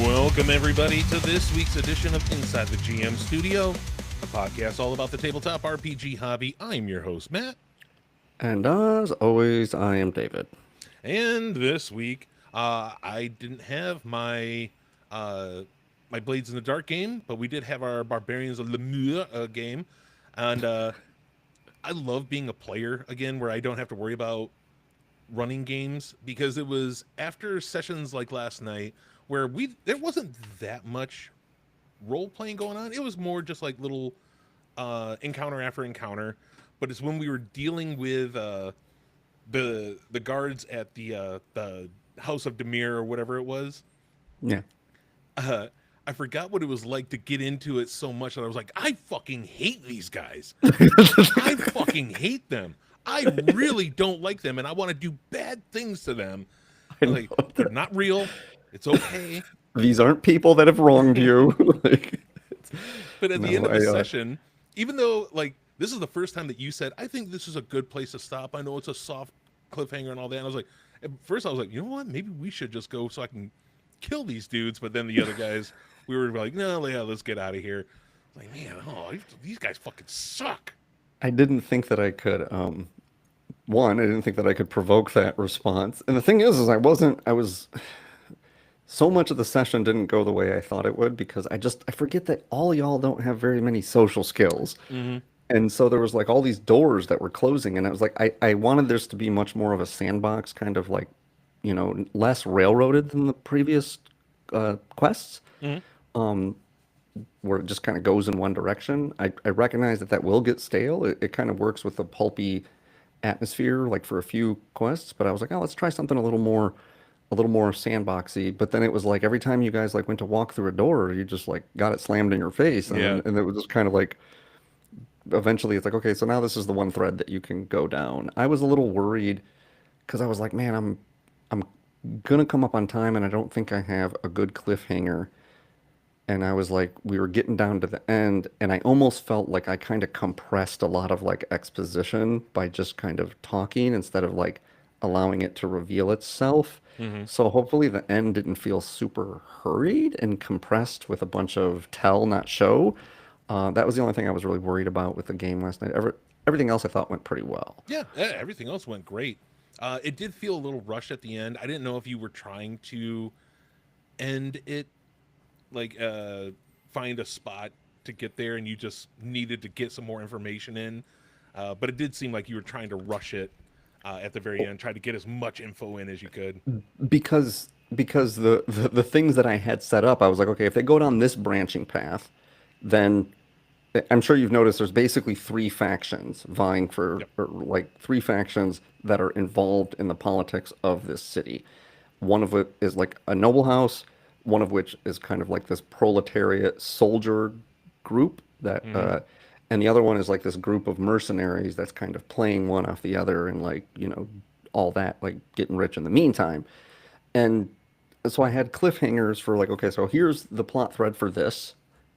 Welcome, everybody, to this week's edition of Inside the GM Studio, a podcast all about the tabletop RPG hobby. I'm your host, Matt. And as always, I am David. And this week, I didn't have my my Blades in the Dark game, but we did have our Barbarians of Lemur game. And I love being a player again, where I don't have to worry about running games, because it was after sessions like last night where there wasn't that much role playing going on. It was more just like little encounter after encounter, but it's when we were dealing with the guards at the House of Demir or whatever it was. Yeah. I forgot what it was like to get into it so much that I was like, I fucking hate these guys. I fucking hate them. I really don't like them, and I want to do bad things to them. Like, they're not real. It's okay. These aren't people that have wronged you. But at the end of the session, even though, like, this is the first time that you said, I think this is a good place to stop. I know it's a soft cliffhanger and all that. And I was like, at first I was like, you know what? Maybe we should just go so I can kill these dudes. But then the other guys, we were like, no, yeah, let's get out of here. Like, man, these guys fucking suck. I didn't think that I could, I didn't think that I could provoke that response. And the thing is so much of the session didn't go the way I thought it would, because I forget that all y'all don't have very many social skills. Mm-hmm. And so there was like all these doors that were closing, and I was like, I wanted this to be much more of a sandbox, kind of like, less railroaded than the previous quests, where it just kind of goes in one direction. I recognize that will get stale. It kind of works with the pulpy atmosphere, like for a few quests, but I was like, oh, let's try something a little more sandboxy. But then it was like every time you guys like went to walk through a door, you just like got it slammed in your face, and it was just kind of like, eventually it's like, okay, so now this is the one thread that you can go down. I was a little worried because I was like, man, I'm gonna come up on time, and I don't think I have a good cliffhanger. And I was like, we were getting down to the end, and I almost felt like I kind of compressed a lot of like exposition by just kind of talking instead of like allowing it to reveal itself. Mm-hmm. So hopefully the end didn't feel super hurried and compressed with a bunch of tell, not show. That was the only thing I was really worried about with the game last night. Everything else I thought went pretty well. Yeah, everything else went great. It did feel a little rushed at the end. I didn't know if you were trying to end it, like find a spot to get there and you just needed to get some more information in. But it did seem like you were trying to rush it at the very end, try to get as much info in as you could. Because the things that I had set up, I was like, okay, if they go down this branching path, then I'm sure you've noticed there's basically three factions vying for, or like three factions that are involved in the politics of this city. One of it is like a noble house, one of which is kind of like this proletariat soldier group that, and the other one is like this group of mercenaries that's kind of playing one off the other and like, all that, like getting rich in the meantime. And so I had cliffhangers for like, okay, so here's the plot thread for this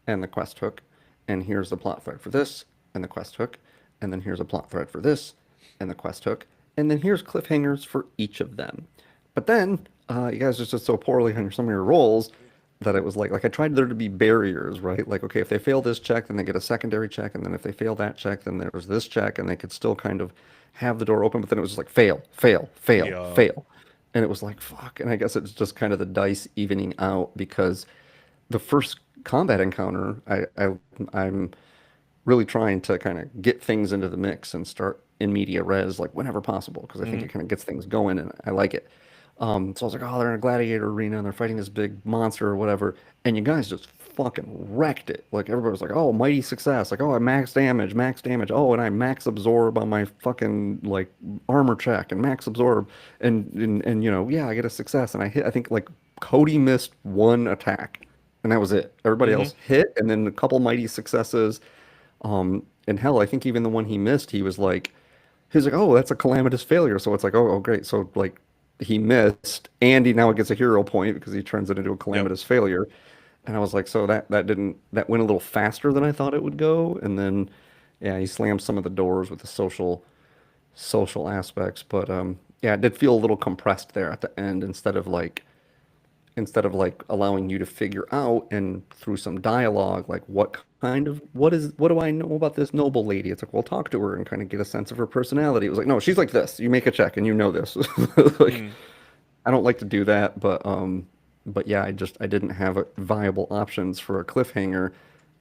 and the quest hook, and here's the plot thread for this and the quest hook, and then here's a plot thread for this and the quest hook, and then here's cliffhangers for each of them. But then you guys just did so poorly on some of your rolls that it was like I tried there to be barriers, right? Like, okay, if they fail this check, then they get a secondary check, and then if they fail that check, then there's this check, and they could still kind of have the door open, but then it was just like fail, fail, fail, fail. And it was like, fuck. And I guess it's just kind of the dice evening out, because the first combat encounter, I'm really trying to kind of get things into the mix and start in media res, like whenever possible, because I think it kind of gets things going, and I like it. So I was like, oh, they're in a gladiator arena and they're fighting this big monster or whatever. And you guys just fucking wrecked it. Like, everybody was like, oh, mighty success. Like, oh, I max damage. Oh, and I max absorb on my fucking, like, armor check and max absorb. And yeah, I get a success. And I think, like, Cody missed one attack. and that was it. Everybody Hmm. else hit, and then a couple mighty successes. And hell, I think even the one he missed, he was like, oh, that's a calamitous failure. So it's like, oh, great. So like he missed, and he now gets a hero point because he turns it into a Yep. calamitous failure. And I was like, so that went a little faster than I thought it would go. And then, yeah, he slammed some of the doors with the social aspects. But yeah, it did feel a little compressed there at the end instead of like allowing you to figure out and through some dialogue like what do I know about this noble lady. It's like, well, talk to her and kind of get a sense of her personality. It was like, no, she's like this, you make a check and you know this. Like, Mm. I don't like to do that, but yeah, I didn't have viable options for a cliffhanger,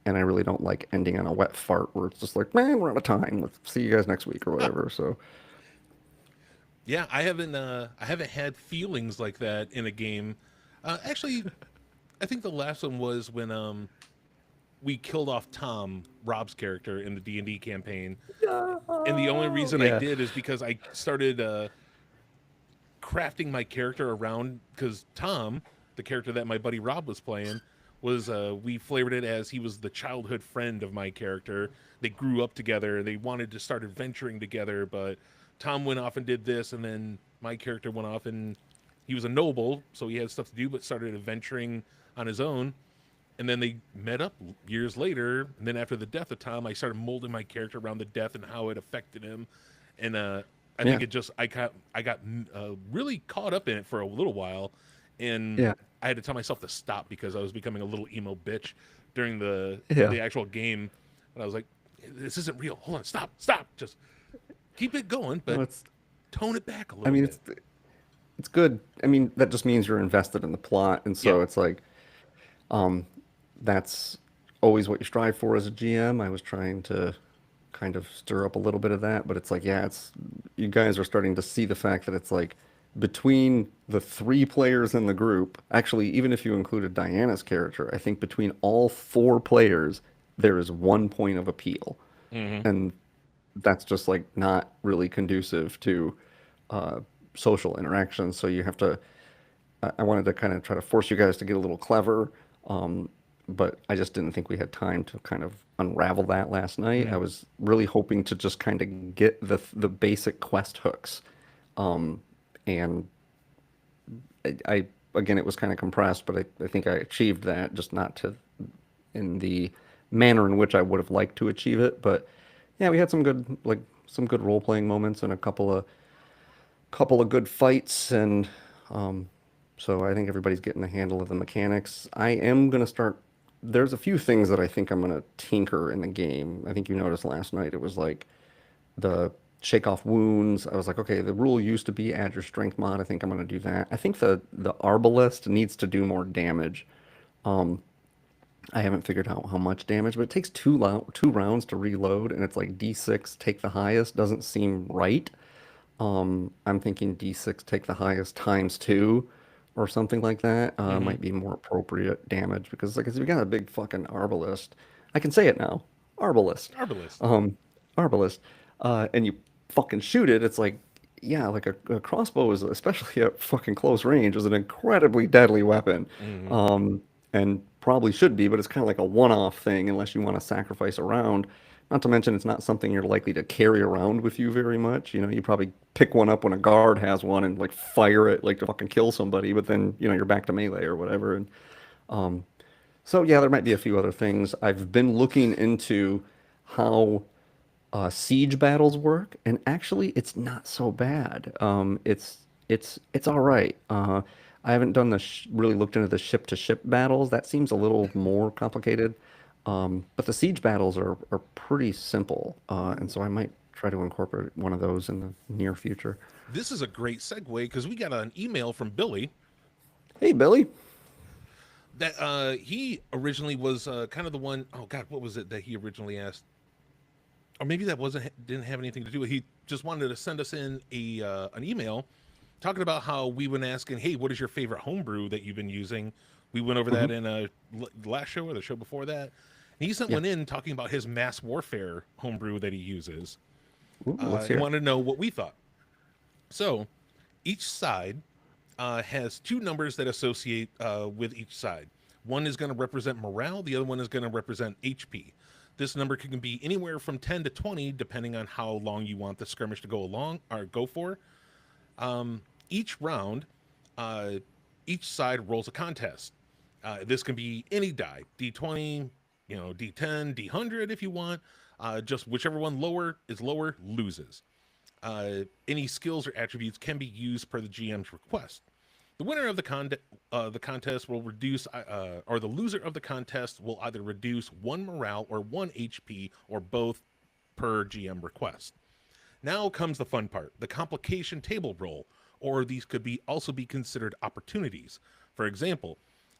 and I really don't like ending on a wet fart where it's just like, man, we're out of time, let's see you guys next week or whatever. So Yeah, I haven't had feelings like that in a game. Actually, I think the last one was when we killed off Tom, Rob's character in the D&D campaign. And the only reason I yeah, did is because I started crafting my character around, because Tom, the character that my buddy Rob was playing, was we flavored it as he was the childhood friend of my character. They grew up together. They wanted to start adventuring together, but Tom went off and did this, and then my character went off and he was a noble, so he had stuff to do, but started adventuring on his own. And then they met up years later. And then after the death of Tom, I started molding my character around the death and how it affected him. And I yeah, think I got really caught up in it for a little while, and yeah, I had to tell myself to stop because I was becoming a little emo bitch during the yeah. the actual game. And I was like, "This isn't real. Hold on, stop. Just keep it going, No, but tone it back a I little mean, bit." it's good. I mean, that just means you're invested in the plot, and Yeah. so it's like, um, that's always what you strive for as a GM. I was trying to kind of stir up a little bit of that, but it's like, yeah, it's you guys are starting to see the fact that it's like between the three players in the group, actually, even if you included Diana's character, I think between all four players, there is 1 point of appeal. Hmm. And that's just like not really conducive to uh, social interaction. So you have to. I wanted to kind of try to force you guys to get a little clever, but I just didn't think we had time to kind of unravel that last night. I Hmm. was really hoping to just kind of get the basic quest hooks, and I again it was kind of compressed, but I think I achieved that, just not to in the manner in which I would have liked to achieve it. But yeah, we had some good role playing moments and a couple of good fights, and um, so I think everybody's getting the handle of the mechanics. I am gonna start. There's a few things that I think I'm gonna tinker in the game. I think you noticed last night it was like the shake off wounds. I was like, okay, the rule used to be add your strength mod. I think I'm gonna do that. I think the arbalest needs to do more damage. I haven't figured out how much damage, but it takes two rounds to reload, and it's like D6 take the highest. Doesn't seem right. I'm thinking D6 take the highest times two or something like that. Hmm. Might be more appropriate damage because like if you got a big fucking arbalist, I can say it now, arbalist, Arbalist. um, arbalist, and you fucking shoot it. It's like yeah, like a crossbow is especially at fucking close range is an incredibly deadly weapon, Hmm. and probably should be, but it's kind of like a one-off thing unless you want to sacrifice a round. Not to mention, it's not something you're likely to carry around with you very much. You know, you probably pick one up when a guard has one and like fire it like to fucking kill somebody, but then you're back to melee or whatever. And so yeah, there might be a few other things. I've been looking into how siege battles work, and actually, it's not so bad. It's all right. I haven't done really looked into the ship to ship battles. That seems a little more complicated. But the siege battles are pretty simple, and so I might try to incorporate one of those in the near future. This is a great segue because we got an email from Billy Hey, Billy. that he originally was kind of the one oh god, what was it that he originally asked? Or maybe that wasn't didn't have anything to do with. He just wanted to send us in a an email talking about how we been asking, hey, what is your favorite homebrew that you've been using? We went over Hmm. that in a last show or the show before that. And he sent Yeah. one in talking about his mass warfare homebrew that he uses. Ooh, let's He hear it. wanted to know what we thought. So each side has two numbers that associate with each side. One is going to represent morale, the other one is going to represent HP. This number can be anywhere from 10 to 20, depending on how long you want the skirmish to go along or go for. Each round, uh, each side rolls a contest. This can be any die, D20, D10, D100 if you want. Just whichever one lower is lower loses. Any skills or attributes can be used per the GM's request. The winner of the contest will reduce, or the loser of the contest will either reduce 1 morale or 1 HP, or both per GM request. Now comes the fun part, the complication table roll, or these could also be considered opportunities. For example,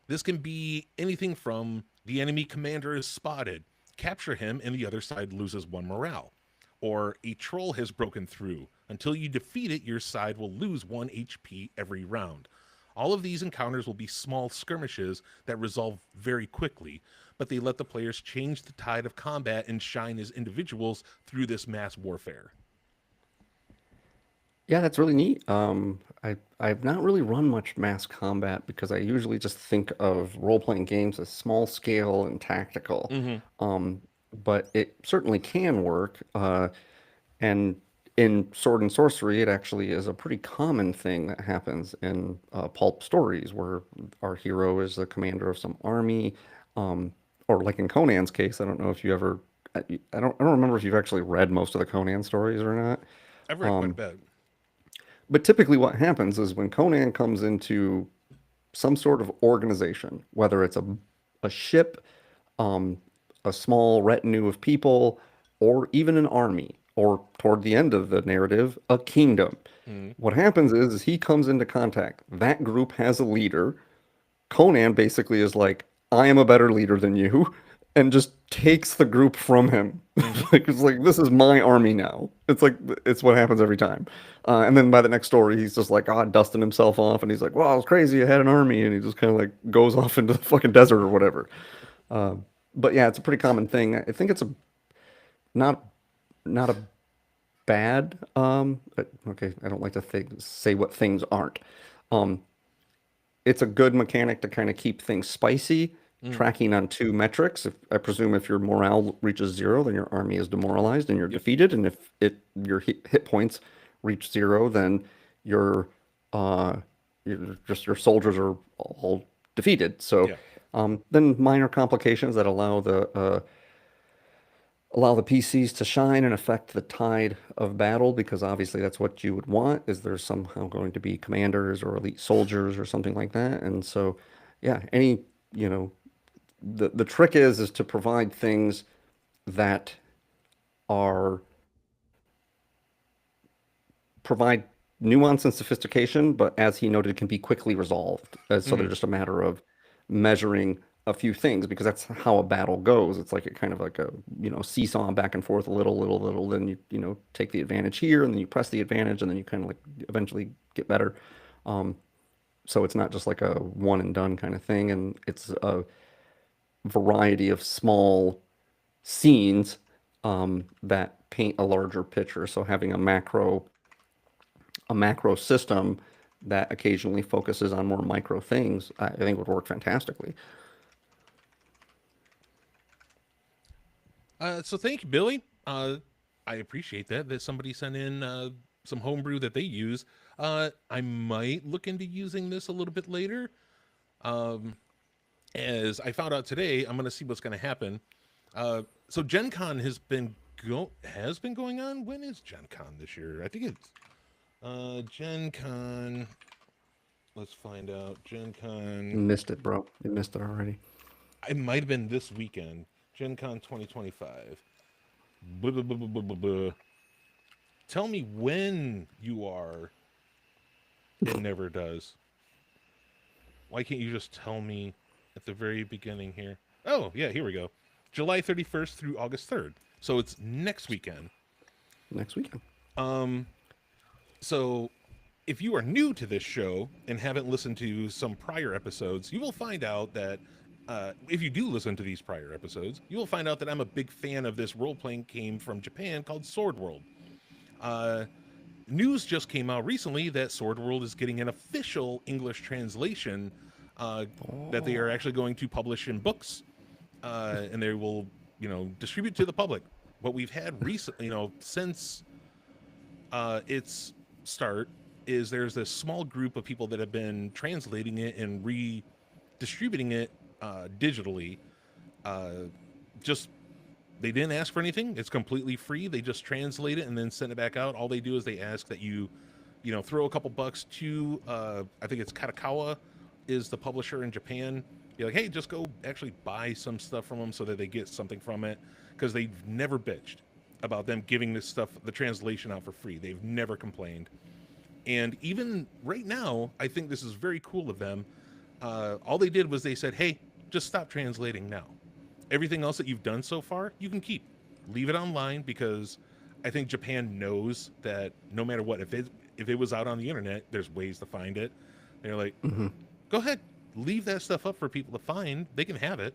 this can be anything from the enemy commander is spotted, capture him, and the other side loses 1 morale. Or a troll has broken through. Until you defeat it, your side will lose 1 HP every round. All of these encounters will be small skirmishes that resolve very quickly, but they let the players change the tide of combat and shine as individuals through this mass warfare. Yeah, that's really neat. I've not really run much mass combat because I usually just think of role-playing games as small scale and tactical. Mm-hmm. Um, but it certainly can work. And in Sword and Sorcery, it actually is a pretty common thing that happens in pulp stories where our hero is the commander of some army, or like in Conan's case. I don't know if you ever, I don't remember if you've actually read most of the Conan stories or not. I've read quite a bit. But typically, what happens is when Conan comes into some sort of organization, whether it's a ship, um, a small retinue of people, or even an army, or toward the end of the narrative, a kingdom. Mm-hmm. What happens is he comes into contact. That group has a leader. Conan basically is like, I am a better leader than you, and just takes the group from him. Mm-hmm. Like, it's like, this is my army now. It's like, it's what happens every time. And then by the next story, he's just like, dusting himself off, and he's like, well, I was crazy. I had an army, and he just kind of like goes off into the fucking desert or whatever. But yeah, it's a pretty common thing. I think it's not not a bad. Okay, I don't like to say what things aren't. Um, it's a good mechanic to kind of keep things spicy, Mm. tracking on 2 metrics. I presume if your morale reaches 0, then your army is demoralized and you're Yep. defeated. And if your hit points reach 0, then your uh, your soldiers are all defeated. So Yeah. then minor complications that allow the PCs to shine and affect the tide of battle, because obviously that's what you would want, is there's somehow going to be commanders or elite soldiers or something like that. And so, yeah, you know, the trick is to provide things that are provide nuance and sophistication, but as he noted, can be quickly resolved. So they're Mm-hmm. just a matter of measuring a few things, because that's how a battle goes. It's like a kind of like a, seesaw back and forth, a little, then you take the advantage here, and then you press the advantage, and then you kind of like eventually get better. Um, so it's not just like a one and done kind of thing, and it's a variety of small scenes that paint a larger picture. So having a macro system that occasionally focuses on more micro things, I think would work fantastically. So thank you, Billy. I appreciate that somebody sent in some homebrew that they use. I might look into using this a little bit later. Um, as I found out today, I'm going to see what's going to happen. So Gen Con has been going on. When is Gen Con this year? I think it's Gen Con. Let's find out. Gen You Con. missed it, bro. You missed it already. It might have been this weekend. Gen Con 2025. Blah, blah, blah, blah, blah, blah, blah. Tell me when you are. It never does. Why can't you just tell me at the very beginning here? Oh, yeah, here we go. July 31st through August 3rd. So it's next weekend. Next weekend. Um, so if you are new to this show and haven't listened to some prior episodes, you will find out that if you do listen to these prior episodes, you will find out that I'm a big fan of this role-playing game from Japan called Sword World. Uh, News just came out recently that Sword World is getting an official English translation uh, that they are actually going to publish in books, and they will, distribute to the public. What we've had recently, since its start, is there's this small group of people that have been translating it and redistributing it digitally. Uh, just they didn't ask for anything. It's completely free. They just translate it and then send it back out. All they do is they ask that you throw a couple bucks to, I think it's Katakawa is the publisher in Japan. You're like, hey, just go actually buy some stuff from them so that they get something from it, because they've never bitched about them giving this stuff, the translation, out for free. They've never complained. And even right now, I think this is very cool of them. All they did was they said, hey, just stop translating now. Everything else that you've done so far, you can keep. Leave it online, because I think Japan knows that no matter what, if it was out on the internet, there's ways to find it. They're like, go ahead, leave that stuff up for people to find. They can have it.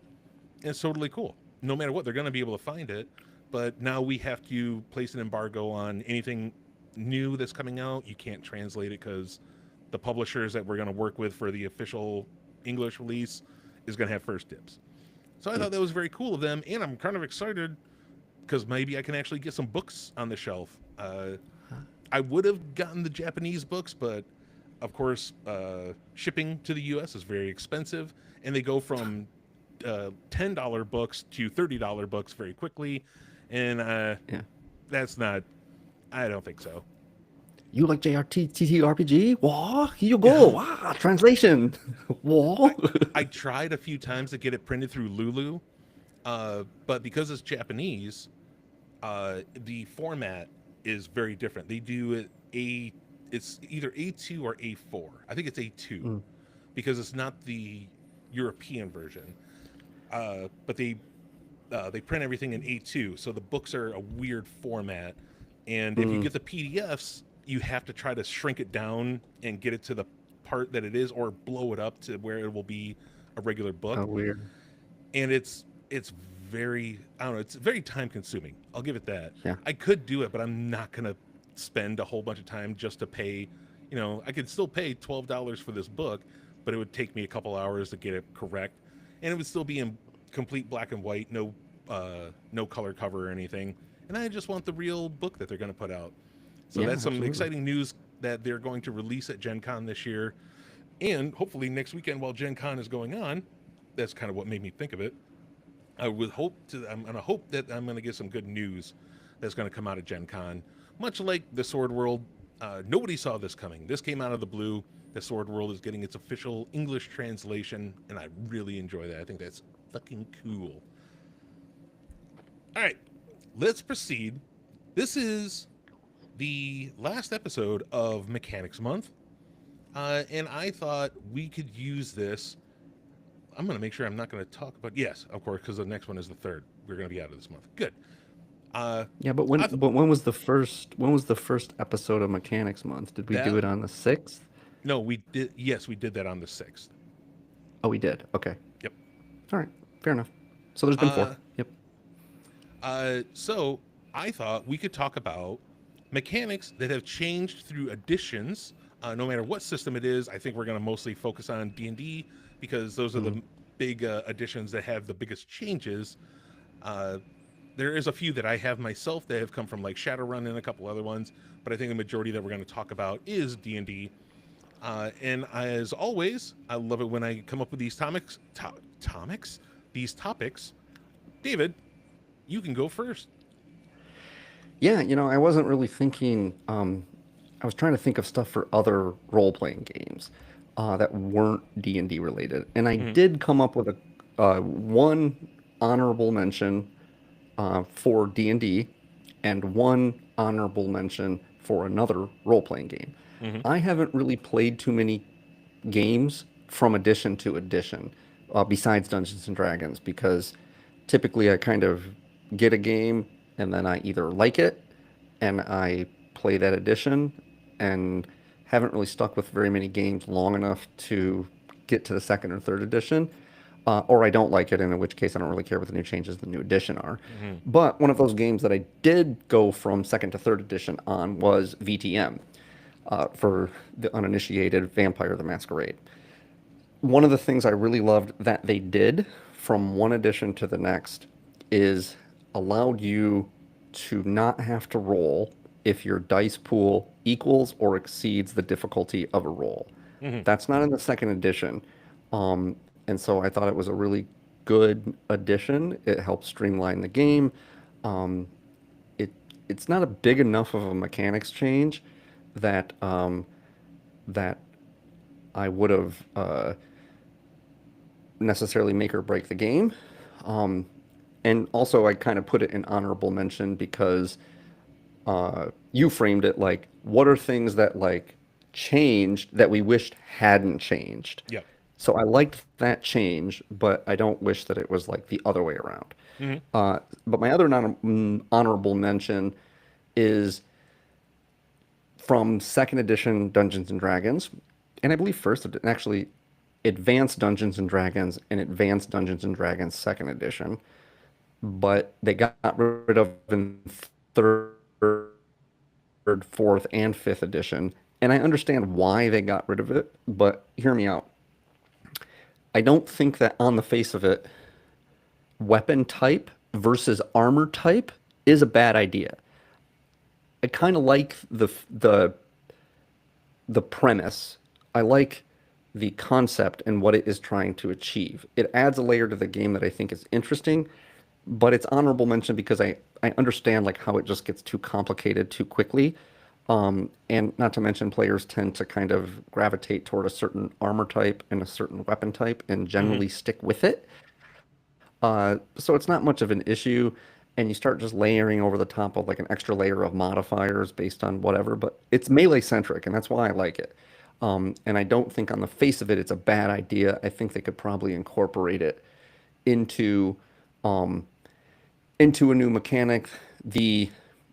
And it's totally cool. No matter what, they're going to be able to find it. But now we have to place an embargo on anything new that's coming out. You can't translate it because the publishers that we're going to work with for the official English release is going to have first dibs. So I thought that was very cool of them, and I'm kind of excited because maybe I can actually get some books on the shelf. I would have gotten the Japanese books, but of course, shipping to the U.S. is very expensive, and they go from $10 books to $30 books very quickly, and that's not. I don't think so. You like JRTT-RPG? Wow, here you go. Wow, translation. Wow. I tried a few times to get it printed through Lulu, but because it's Japanese, the format is very different. They do it it's either A2 or A4. I think it's A2 because it's not the European version. But they print everything in A2, so the books are a weird format. And if you get the PDFs, you have to try to shrink it down and get it to the part that it is, or blow it up to where it will be a regular book. How weird. And it's very, I don't know, it's very time consuming. I'll give it that. Yeah. I could do it, but I'm not going to spend a whole bunch of time just to pay, I could still pay $12 for this book, but it would take me a couple hours to get it correct. And it would still be in complete black and white, no color cover or anything. And I just want the real book that they're going to put out. So that's some exciting news that they're going to release at Gen Con this year. And hopefully next weekend while Gen Con is going on, that's kind of what made me think of it. I'm going to hope that I'm going to get some good news that's going to come out of Gen Con. Much like the Sword World, nobody saw this coming. This came out of the blue. The Sword World is getting its official English translation, and I really enjoy that. I think that's fucking cool. All right, let's proceed. This is the last episode of Mechanics Month, and I thought we could use this. I'm going to make sure I'm not going to talk about... Yes, of course, because the next one is the 3rd. We're going to be out of this month. Good. But when was the first episode of Mechanics Month? Did we do it on the 6th? No, we did. Yes, we did that on the 6th. Oh, we did. Okay. Yep. All right. Fair enough. So there's been 4. Yep. So I thought we could talk about mechanics that have changed through additions. No matter what system it is, I think we're going to mostly focus on D&D because those are the big additions that have the biggest changes. There is a few that I have myself that have come from like Shadowrun and a couple other ones, but I think the majority that we're going to talk about is D&D. And as always, I love it when I come up with these these topics. David, you can go first. Yeah, I wasn't really thinking. I was trying to think of stuff for other role-playing games that weren't D&D related, and I did come up with one honorable mention for D&D and one honorable mention for another role-playing game. I haven't really played too many games from edition to edition besides Dungeons and Dragons, because typically I kind of get a game and then I either like it and I play that edition, and haven't really stuck with very many games long enough to get to the 2nd or 3rd edition. Or I don't like it, and in which case I don't really care what the new changes the new edition are. But one of those games that I did go from 2nd to 3rd edition on was VTM for the uninitiated Vampire the Masquerade. one of the things I really loved that they did from one edition to the next is allowed you to not have to roll if your dice pool equals or exceeds the difficulty of a roll. Hmm. That's not in the second edition. And so I thought it was a really good addition. It helps streamline the game. Um, it it's not a big enough of a mechanics change that that I would have necessarily make or break the game. Um, and also, I kind of put it in honorable mention because you framed it like, what are things that like changed that we wished hadn't changed? Yeah. So I liked that change, but I don't wish that it was like the other way around. Hmm. But my other honorable mention is from second edition Dungeons and Dragons, and I believe actually Advanced Dungeons and Dragons and Advanced Dungeons and Dragons second edition, but they got rid of in third, fourth, and fifth edition. And I understand why they got rid of it, but hear me out. I don't think that on the face of it, weapon type versus armor type is a bad idea. I kind of like the premise. I like the concept and what it is trying to achieve. It adds a layer to the game that I think is interesting, but it's honorable mention because I understand like how it just gets too complicated too quickly. And not to mention players tend to kind of gravitate toward a certain armor type and a certain weapon type and Hmm. generally stick with it. So it's not much of an issue, and you start just layering over the top of like an extra layer of modifiers based on whatever, but it's melee centric, and that's why I like it. And I don't think on the face of it it's a bad idea. I think they could probably incorporate it into um, into a new mechanic. The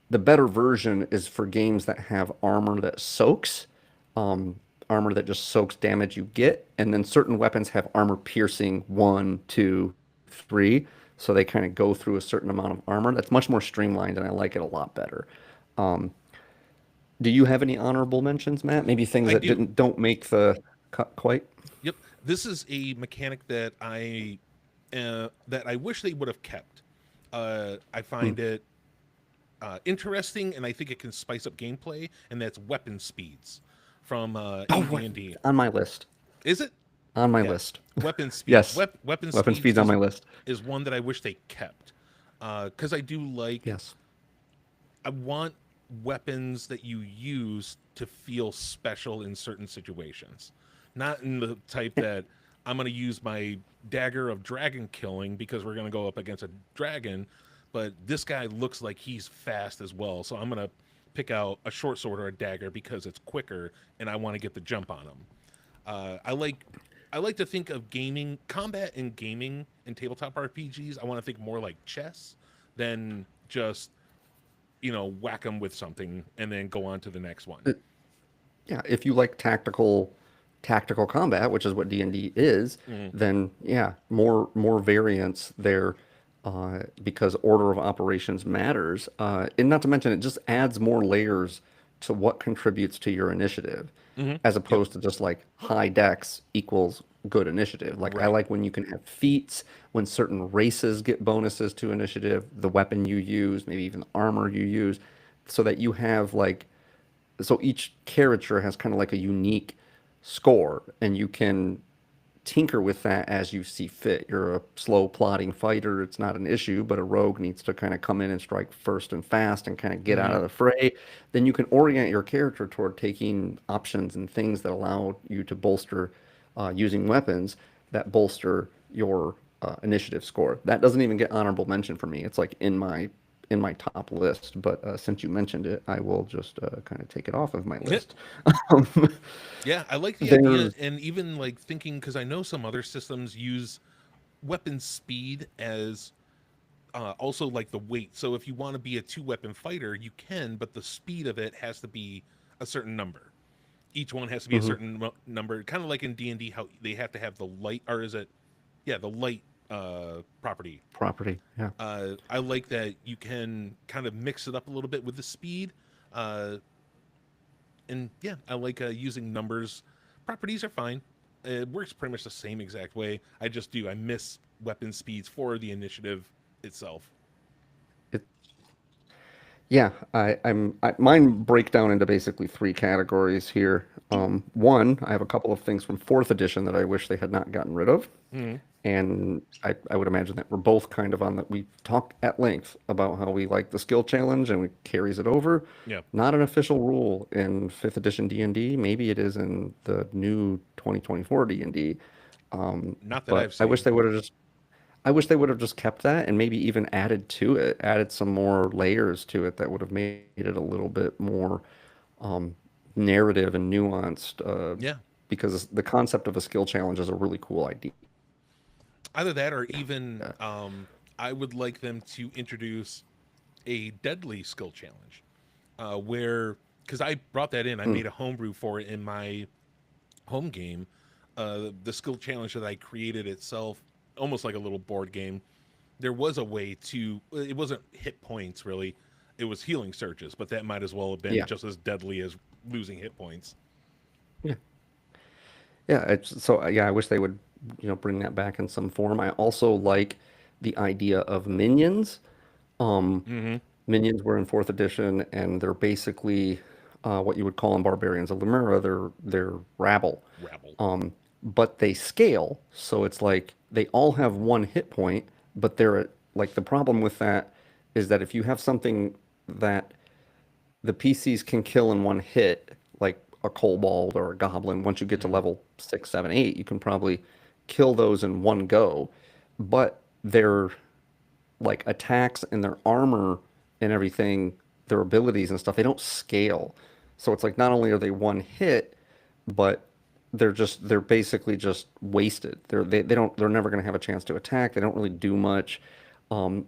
the better version is for games that have armor that soaks, armor that just soaks damage you get, and then certain weapons have armor piercing one, two, three, so they kind of go through a certain amount of armor. That's much more streamlined, and I like it a lot better. Do you have any honorable mentions, Matt? Maybe things I that do. don't make the cut quite? Yep. This is a mechanic that I wish they would have kept. I Hmm. find it interesting, and I think it can spice up gameplay. And that's weapon speeds from Oh, in D and D. on my list. Is it? On my Yeah, list. weapon speeds. Yes. Weapon Weapon speeds speed's on my list. is one that I wish they kept because I do like. Yes. I want weapons that you use to feel special in certain situations, not in the type that I'm going to use my dagger of dragon killing because we're going to go up against a dragon, but this guy looks like he's fast as well, so I'm going to pick out a short sword or a dagger because it's quicker and I want to get the jump on him. I like to think of gaming combat in gaming and tabletop RPGs. I want to think more like chess than just whack them with something and then go on to the next one. Yeah, if you like tactical combat, which is what D&D is, Mm-hmm. then yeah, more variants there because order of operations matters. And not to mention it just adds more layers to what contributes to your initiative, Mm-hmm. as Yep. opposed to just like high dex equals good initiative. Like I Right. like when you can have feats, when certain races get bonuses to initiative, the weapon you use, maybe even the armor you use, so that you have like so each character has kind of like a unique score, and you can tinker with that as you see fit. You're a slow plotting fighter, it's not an issue, but a rogue needs to kind of come in and strike first and fast and kind of get out Mm-hmm. of the fray. Then you can orient your character toward taking options and things that allow you to bolster using weapons that bolster your initiative score. That doesn't even get honorable mention for me. It's like in my top list, but since you mentioned it, I will just kind of take it off of my list. Um, Yeah, I like the idea, there's and even like thinking because I know some other systems use weapon speed as also like the weight. So if you want to be a two weapon fighter, you can, but the speed of it has to be a certain number. Each one has to be a mhm, certain number, kind of like in D&D how they have to have the light, or is it, yeah, the light property. property. Yeah. I like that you can kind of mix it up a little bit with the speed. Uh, and yeah, I like using numbers. Properties are fine. It works pretty much the same exact way. I miss weapon speeds for the initiative itself. It, yeah, mine break down into basically three categories here. One, I have a couple of things from fourth edition that I wish they had not gotten rid of. Mm-hmm. And I would imagine that we're both kind of on that. We talked at length about how we like the skill challenge and it carries it over. Yeah, Not an official rule in fifth edition D&D. Maybe it is in the new 2024 D&D. not that But I've seen. I wish they would have just kept that and maybe even added to it, added some more layers to it that would have made it a little bit more um, narrative and nuanced. Yeah, Because the concept of a skill challenge is a really cool idea. either that or even I would like them to introduce a deadly skill challenge, where because I brought that in, I Mm, made a homebrew for it in my home game. The skill challenge that I created itself, almost like a little board game. There was a way to. It wasn't hit points really. It was healing surges, but that might as well have been yeah, just as deadly as losing hit points. yeah, yeah. Yeah, I wish they would, bring that back in some form. I also like the idea of minions. Um, Mm-hmm. Minions were in fourth edition, and they're basically what you would call in barbarians a lemura. They're rabble, Rabble. but they scale. So it's like they all have one hit point, but like the problem with that is that if you have something that the PCs can kill in one hit, like a kobold or a goblin. Once you get to Mm-hmm. level 6, 7, 8, you can probably kill those in one go. But their like attacks and their armor and everything, their abilities and stuff, they don't scale. So it's like not only are they one hit, but they're basically just wasted. They're never going to have a chance to attack. They don't really do much.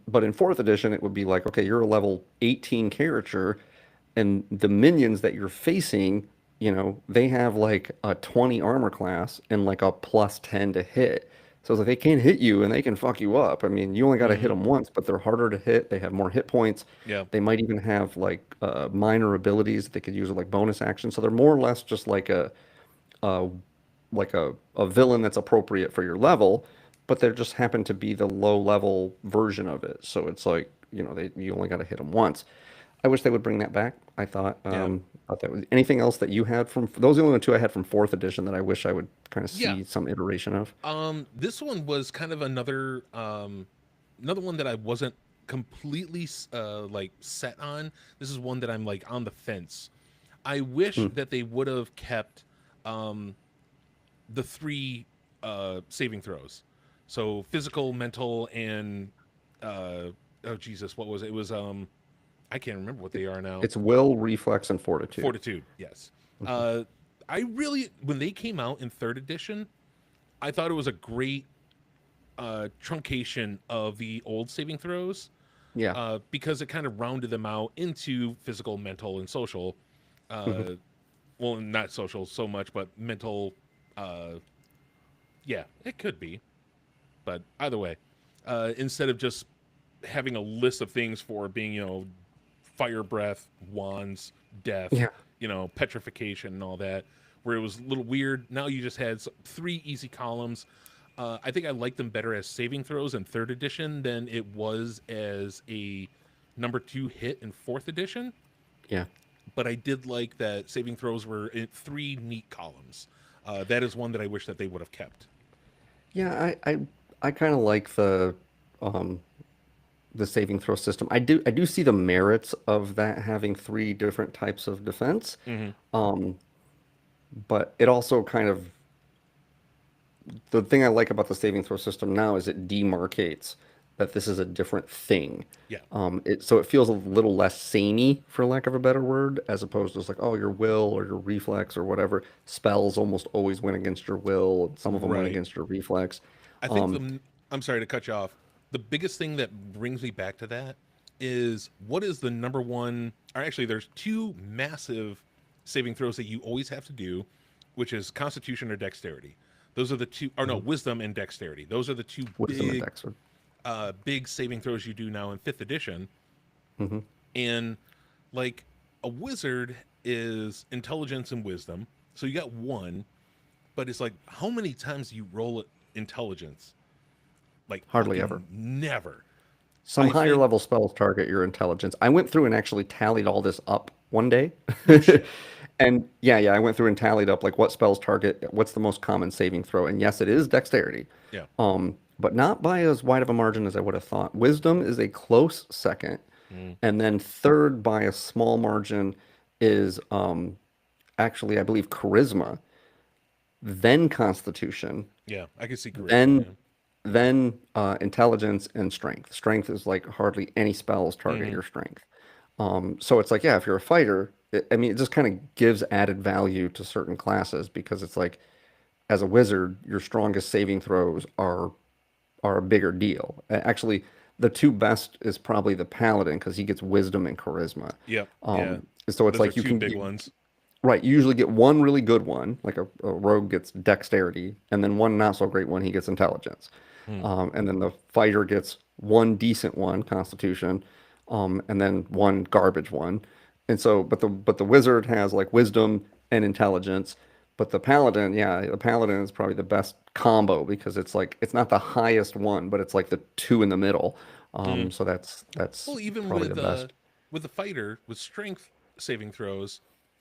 But in fourth edition, it would be like, okay, you're a level 18 character, and the minions that you're facing, they have like a 20 armor class and like a plus 10 to hit. So it's like they can't hit you and they can fuck you up. I mean, you only got to hit Mm-hmm. them once, but they're harder to hit. They have more hit points. Yeah. They might even have like minor abilities that they could use as like bonus actions. So they're more or less just uh, like a villain that's appropriate for your level, but they just happen to be the low level version of it. So it's like, you only got to hit them once. I wish they would bring that back. Yeah. Thought that was anything else that you had from those are the only two I had from fourth edition that I wish I would kind of Yeah. see some iteration of. This one was kind of another one that I wasn't completely like set on. This is one that I'm like on the fence. I wish Hmm. that they would have kept um the three saving throws. So physical, mental, and uh oh Jesus, what was it? It was I can't remember what they are now. It's will, reflex, and fortitude. Fortitude, yes. Uh I really when they came out in third edition, I thought it was a great truncation of the old saving throws Yeah. because it kind of rounded them out into physical, mental, and social. Uh, well, not social so much, but mental. Uh, yeah, it could be, but either way, instead of just having a list of things for being, fire breath, wands, death, Yeah. petrification, and all that, where it was a little weird. Now you just had three easy columns. I think I liked them better as saving throws in third edition than it was as a number two hit in fourth edition. Yeah. But I did like that saving throws were in three neat columns. That is one that I wish that they would have kept. Yeah. I kind of like um the saving throw system. I do see the merits of that having three different types of defense. Hmm. Um, but it also kind of the thing I like about the saving throw system now is it demarcates that this is a different thing. Yeah, So it feels a little less samey, for lack of a better word, as opposed to just like, oh, your will or your reflex or whatever. Spells almost always win against your will, and some of them win right. against your reflex. I think Um, the I'm sorry to cut you off. The biggest thing that brings me back to that is what is the number one, or actually there's two massive saving throws that you always have to do, which is constitution or dexterity. Those are the two, or no, mhm. wisdom and dexterity. Those are the two Wisdom and big Dex. big saving throws you do now in fifth edition. Mm-hmm. And like a wizard is intelligence and wisdom. So you got one. but it's like how many times do you roll it intelligence? Like Hardly ever. fucking never. Some I higher think level spells target your intelligence. I went through and actually tallied all this up one day. no shit. And yeah, I went through and tallied up like what spells target, what's the most common saving throw. And yes, it is dexterity. Yeah. But not by as wide of a margin as I would have thought. Wisdom is a close second. Mm, And then third by a small margin is actually, I believe, charisma, then constitution, yeah, I can see charisma. then Yeah. intelligence and strength. Strength is like hardly any spells target Hmm. your strength. So it's like, yeah, if you're a fighter, I mean, it just kind of gives added value to certain classes because it's like, as a wizard, your strongest saving throws are a bigger deal. Actually, the two best is probably the paladin because he gets wisdom and charisma. Yep. Yeah. So it's Those are like you two can big ones. right, you usually get one really good one, like a rogue gets dexterity, and then one not so great one, he gets intelligence. Hmm. And then the fighter gets one decent one, constitution, and then one garbage one. And so, but the wizard has like wisdom and intelligence, but the paladin, yeah, the paladin is probably the best combo because it's like it's not the highest one, but it's like the two in the middle. Mm. So that's Well, even probably the best. with the fighter with strength saving throws,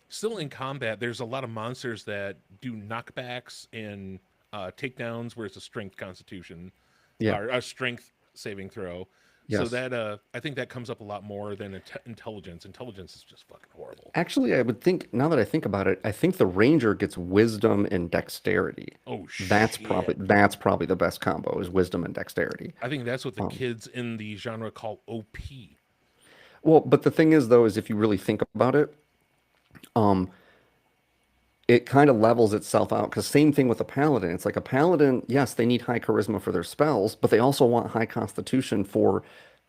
still in combat, there's a lot of monsters that do knockbacks and takedowns, where it's a strength constitution Yeah. or a strength saving throw. So Yes. that I think that comes up a lot more than intelligence. Intelligence is just fucking horrible. Actually, I would think now that I think about it, I think the ranger gets wisdom and dexterity. Oh That's shit! probably that's probably the best combo is wisdom and dexterity. I think that's what the kids in the genre call OP. Well, but the thing is though, is if you really think about it, it kind of levels itself out because same thing with a paladin. It's like a paladin, yes, they need high charisma for their spells, but they also want high constitution for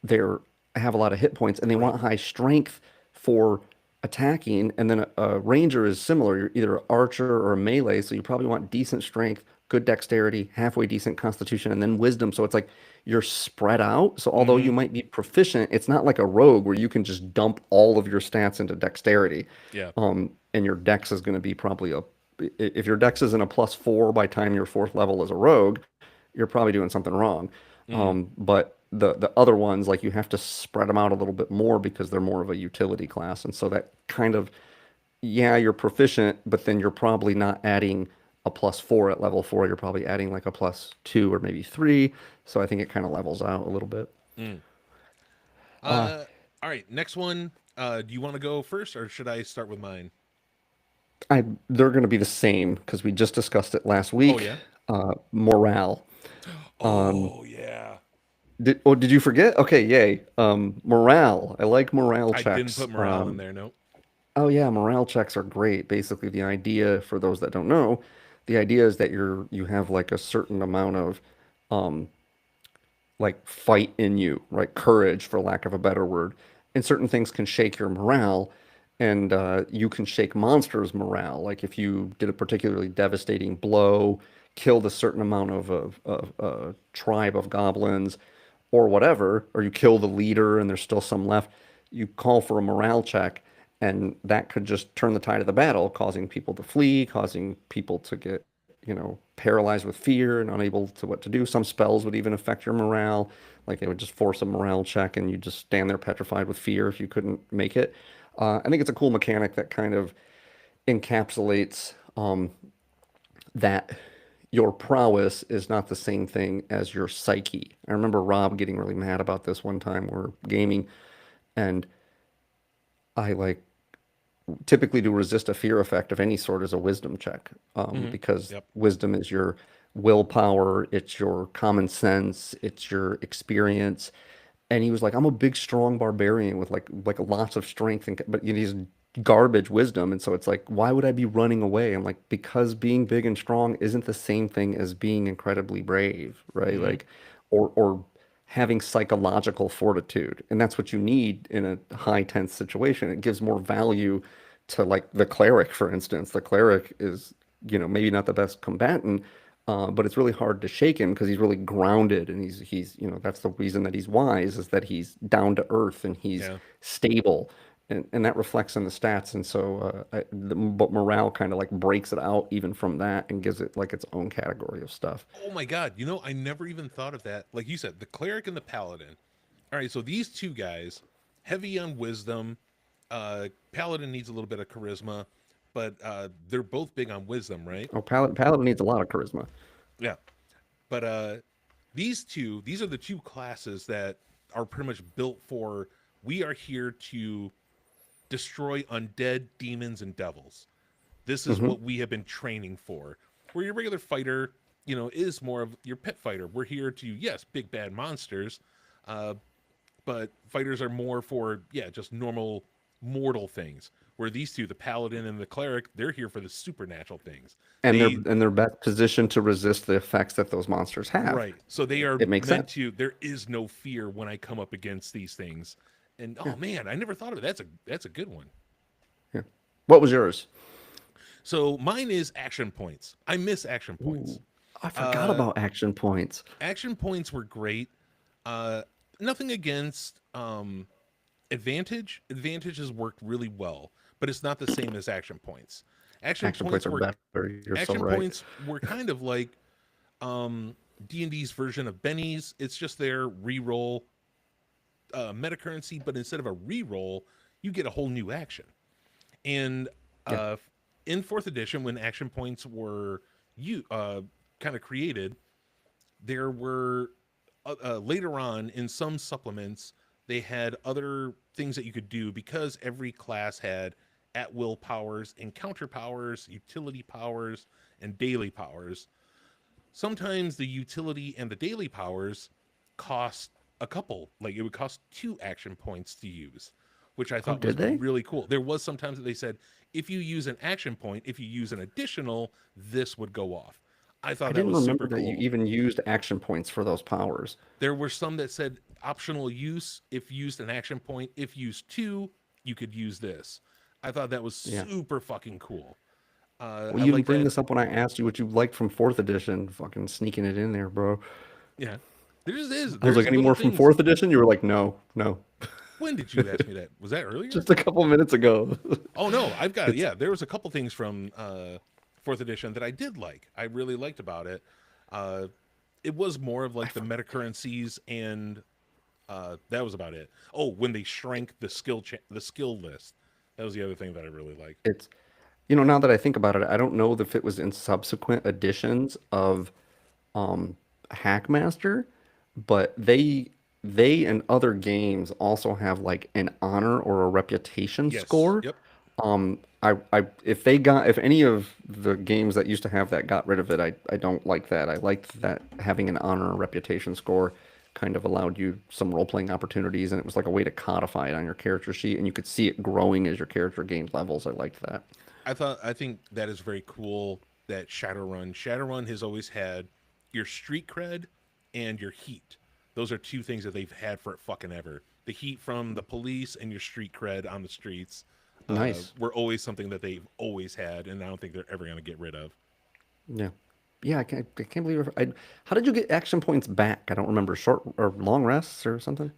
their have a lot of hit points, and they Right. want high strength for attacking. And then a ranger is similar. You're either an archer or a melee, so you probably want decent strength, good dexterity, halfway decent constitution, and then wisdom. So it's like you're spread out. So although Mm-hmm. you might be proficient, it's not like a rogue where you can just dump all of your stats into dexterity. Yeah. And your dex is going to be probably if your dex isn't a +4 by time you're fourth level as a rogue, you're probably doing something wrong. Mm. But the other ones, like you have to spread them out a little bit more because they're more of a utility class. And so that kind of, yeah, you're proficient, but then you're probably not adding a +4 at level 4. You're probably adding like a +2 or maybe 3. So I think it kind of levels out a little bit. Mm. Uh, All right. Next one. Do you want to go first, or should I start with mine? they're going to be the same because we just discussed it last Oh week. yeah. Morale. Oh yeah. Did you forget? Okay, yay. Morale. I like morale I didn't checks. put morale in there. No. Oh yeah, morale checks are great. Basically, the idea for those that don't know, the idea is that you have like a certain amount of like fight in you, right? Courage, for lack of a better word. And certain things can shake your morale, and you can shake monsters' morale. Like if you did a particularly devastating blow, killed a certain amount of a tribe of goblins, or whatever, or you kill the leader and there's still some left, you call for a morale check, and that could just turn the tide of the battle, causing people to flee, causing people to get, paralyzed with fear and unable to what to do. Some spells would even affect your morale, like they would just force a morale check and you just stand there petrified with fear if you couldn't make it. I think it's a cool mechanic that kind of encapsulates that your prowess is not the same thing as your psyche. I remember Rob getting really mad about this one time. We're gaming, and I like typically to resist a fear effect of any sort is a wisdom check, Mm-hmm. because Yep. wisdom is your willpower, it's your common sense, it's your experience. And he was like, "I'm a big, strong barbarian with like lots of strength, and but he's garbage wisdom." And so it's like, why would I be running away? I'm like, because being big and strong isn't the same thing as being incredibly brave, right? Mm-hmm. Like, or having psychological fortitude. And that's what you need in a high tense situation. It gives more value to like the cleric, for instance. The cleric is, maybe not the best combatant, but it's really hard to shake him because he's really grounded, and he's that's the reason that he's wise, is that he's down to earth and he's Yeah. stable. and that reflects in the stats. And so, but morale kind of like breaks it out even from that and gives it like its own category of stuff. Oh my god, I never even thought of that. Like you said, the cleric and the paladin. All right, so these two guys, heavy on wisdom. Paladin needs a little bit of charisma, but they're both big on wisdom, right? Oh, Paladin needs a lot of charisma. Yeah. But these are the two classes that are pretty much built for we are here to destroy undead demons and devils. This is Hmm. what we have been training for. Where your regular fighter, is more of your pet fighter. We're here to, yes, big bad monsters, uh, but fighters are more for, yeah, just normal mortal things. Where these two, the paladin and the cleric, they're here for the supernatural things. And they're They in their best position to resist the effects that those monsters have. Right. So they are It makes meant sense. to. There is no fear when I come up against these things. And Yeah, oh man, I never thought of it. That's a good one. yeah. What was yours? So mine is action points. I miss action points. Ooh, I forgot Uh, about action points. Action points were great. Uh, Nothing against advantage. Advantage has worked really well, but it's not the same as action points. Action Action points points are were better. You're so action right. points were kind of like D&D's version of bennies. It's just their reroll meta currency, but instead of a reroll, you get a whole new action. And Yeah. uh, in fourth edition, when action points were you kind of created, there were later on in some supplements they had other things that you could do because every class had at will powers, encounter powers, utility powers, and daily powers. Sometimes the utility and the daily powers cost a couple, like it would cost 2 action points to use, which I Oh, thought did was they? really cool. There was sometimes that they said if you use an action point, if you use an additional, this would go off. I I thought that didn't was remember super that you cool. even used action points for those powers. There were some that said optional use if used an action point. If used two, you could use this. I thought that was Yeah. super fucking cool. Well, I you didn't like bring that. this up when I asked you what you liked from fourth edition. Fucking sneaking it in there, bro. Yeah, I was like, there's any little more from things. fourth edition? You were like, no, no. When did you ask me that? Was that earlier? Just a couple minutes ago. Oh no, I've got it. It's Yeah, there was a couple things from fourth edition that I did like. I really liked about it. Uh, it was more of I like the for- meta currencies, and that was about it. Oh, when they shrank the skill list, that was the other thing that I really liked. it's now that I think about it, I don't know if it was in subsequent editions of um Hackmaster, but they and other games also have like an honor or a reputation Yes. score. Yep. If any of the games that used to have that got rid of it, I don't like that. I liked that having an honor or reputation score kind of allowed you some role-playing opportunities, and it was like a way to codify it on your character sheet, and you could see it growing as your character gained levels. I liked that. I think that is very cool that Shadowrun has always had your street cred and your heat. Those are two things that they've had for fucking ever. The heat from the police and your street cred on the streets Nice. were always something that they've always had, and I don't think they're ever going to get rid of. Yeah. Yeah, I can't believe how did you get action points back? I don't remember. Short or long rests or something?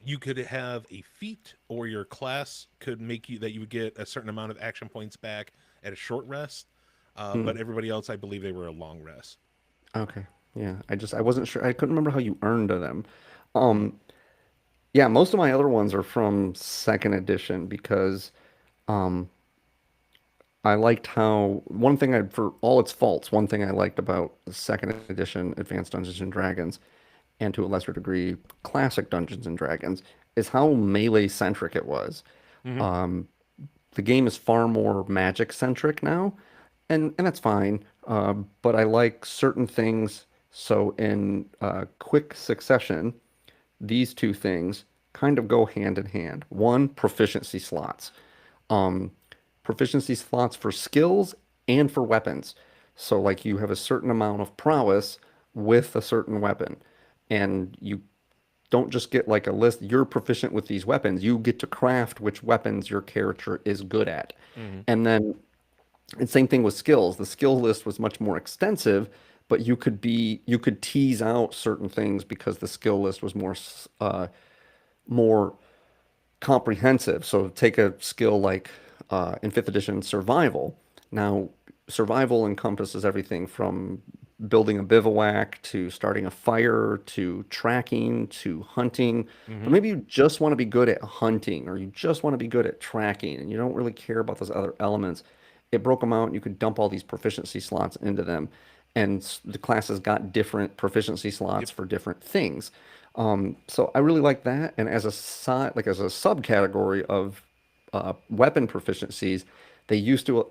You could have a feat, or your class could make you that you would get a certain amount of action points back at a short rest. Hmm. But everybody else, I believe, they were a long rest. Okay. Yeah. I wasn't sure. I couldn't remember how you earned them. Um, yeah, most of my other ones are from second edition because um I liked how one thing for all its faults, one thing I liked about the second edition Advanced Dungeons and Dragons, and to a lesser degree, classic Dungeons and Dragons, is how melee centric it was. Hmm. Um, the game is far more magic centric now, and that's fine. But I like certain things. So in quick succession, these two things kind of go hand in hand. One, proficiency slots. Um, Proficiency slots for skills and for weapons. So like you have a certain amount of prowess with a certain weapon, and you don't just get like a list, you're proficient with these weapons. You get to craft which weapons your character is good at. Hmm. And then, and same thing with skills. The skill list was much more extensive, but you could tease out certain things because the skill list was more comprehensive. So take a skill like in fifth edition survival. Now, survival encompasses everything from building a bivouac to starting a fire to tracking to hunting. But Mm-hmm. maybe you just want to be good at hunting or you just want to be good at tracking and you don't really care about those other elements. It broke them out and you could dump all these proficiency slots into them. And the classes got different proficiency Yep. slots for different things. So I really like that. And as a side, like as a subcategory of weapon proficiencies, they used to,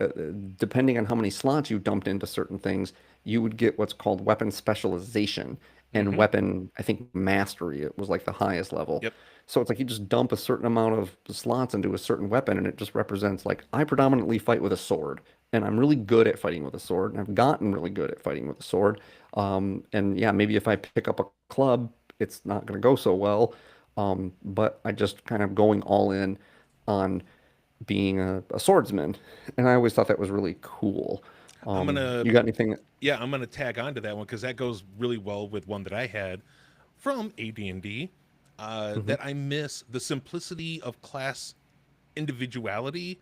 depending on how many slots you dumped into certain things, you would get what's called weapon specialization and Mm-hmm. weapon, I think, mastery. It was like the highest level. Yep. So it's like you just dump a certain amount of slots into a certain weapon, and it just represents like I predominantly fight with a sword, and I'm really good at fighting with a sword, and I've gotten really good at fighting with a sword. And yeah, maybe if I pick up a club, it's not going to go so well. But I just kind of going all in on being a swordsman, and I always thought that was really cool. I'm gonna You got anything? Yeah, I'm gonna tag on to that one because that goes really well with one that I had from AD&D. Hmm. That I miss the simplicity of class individuality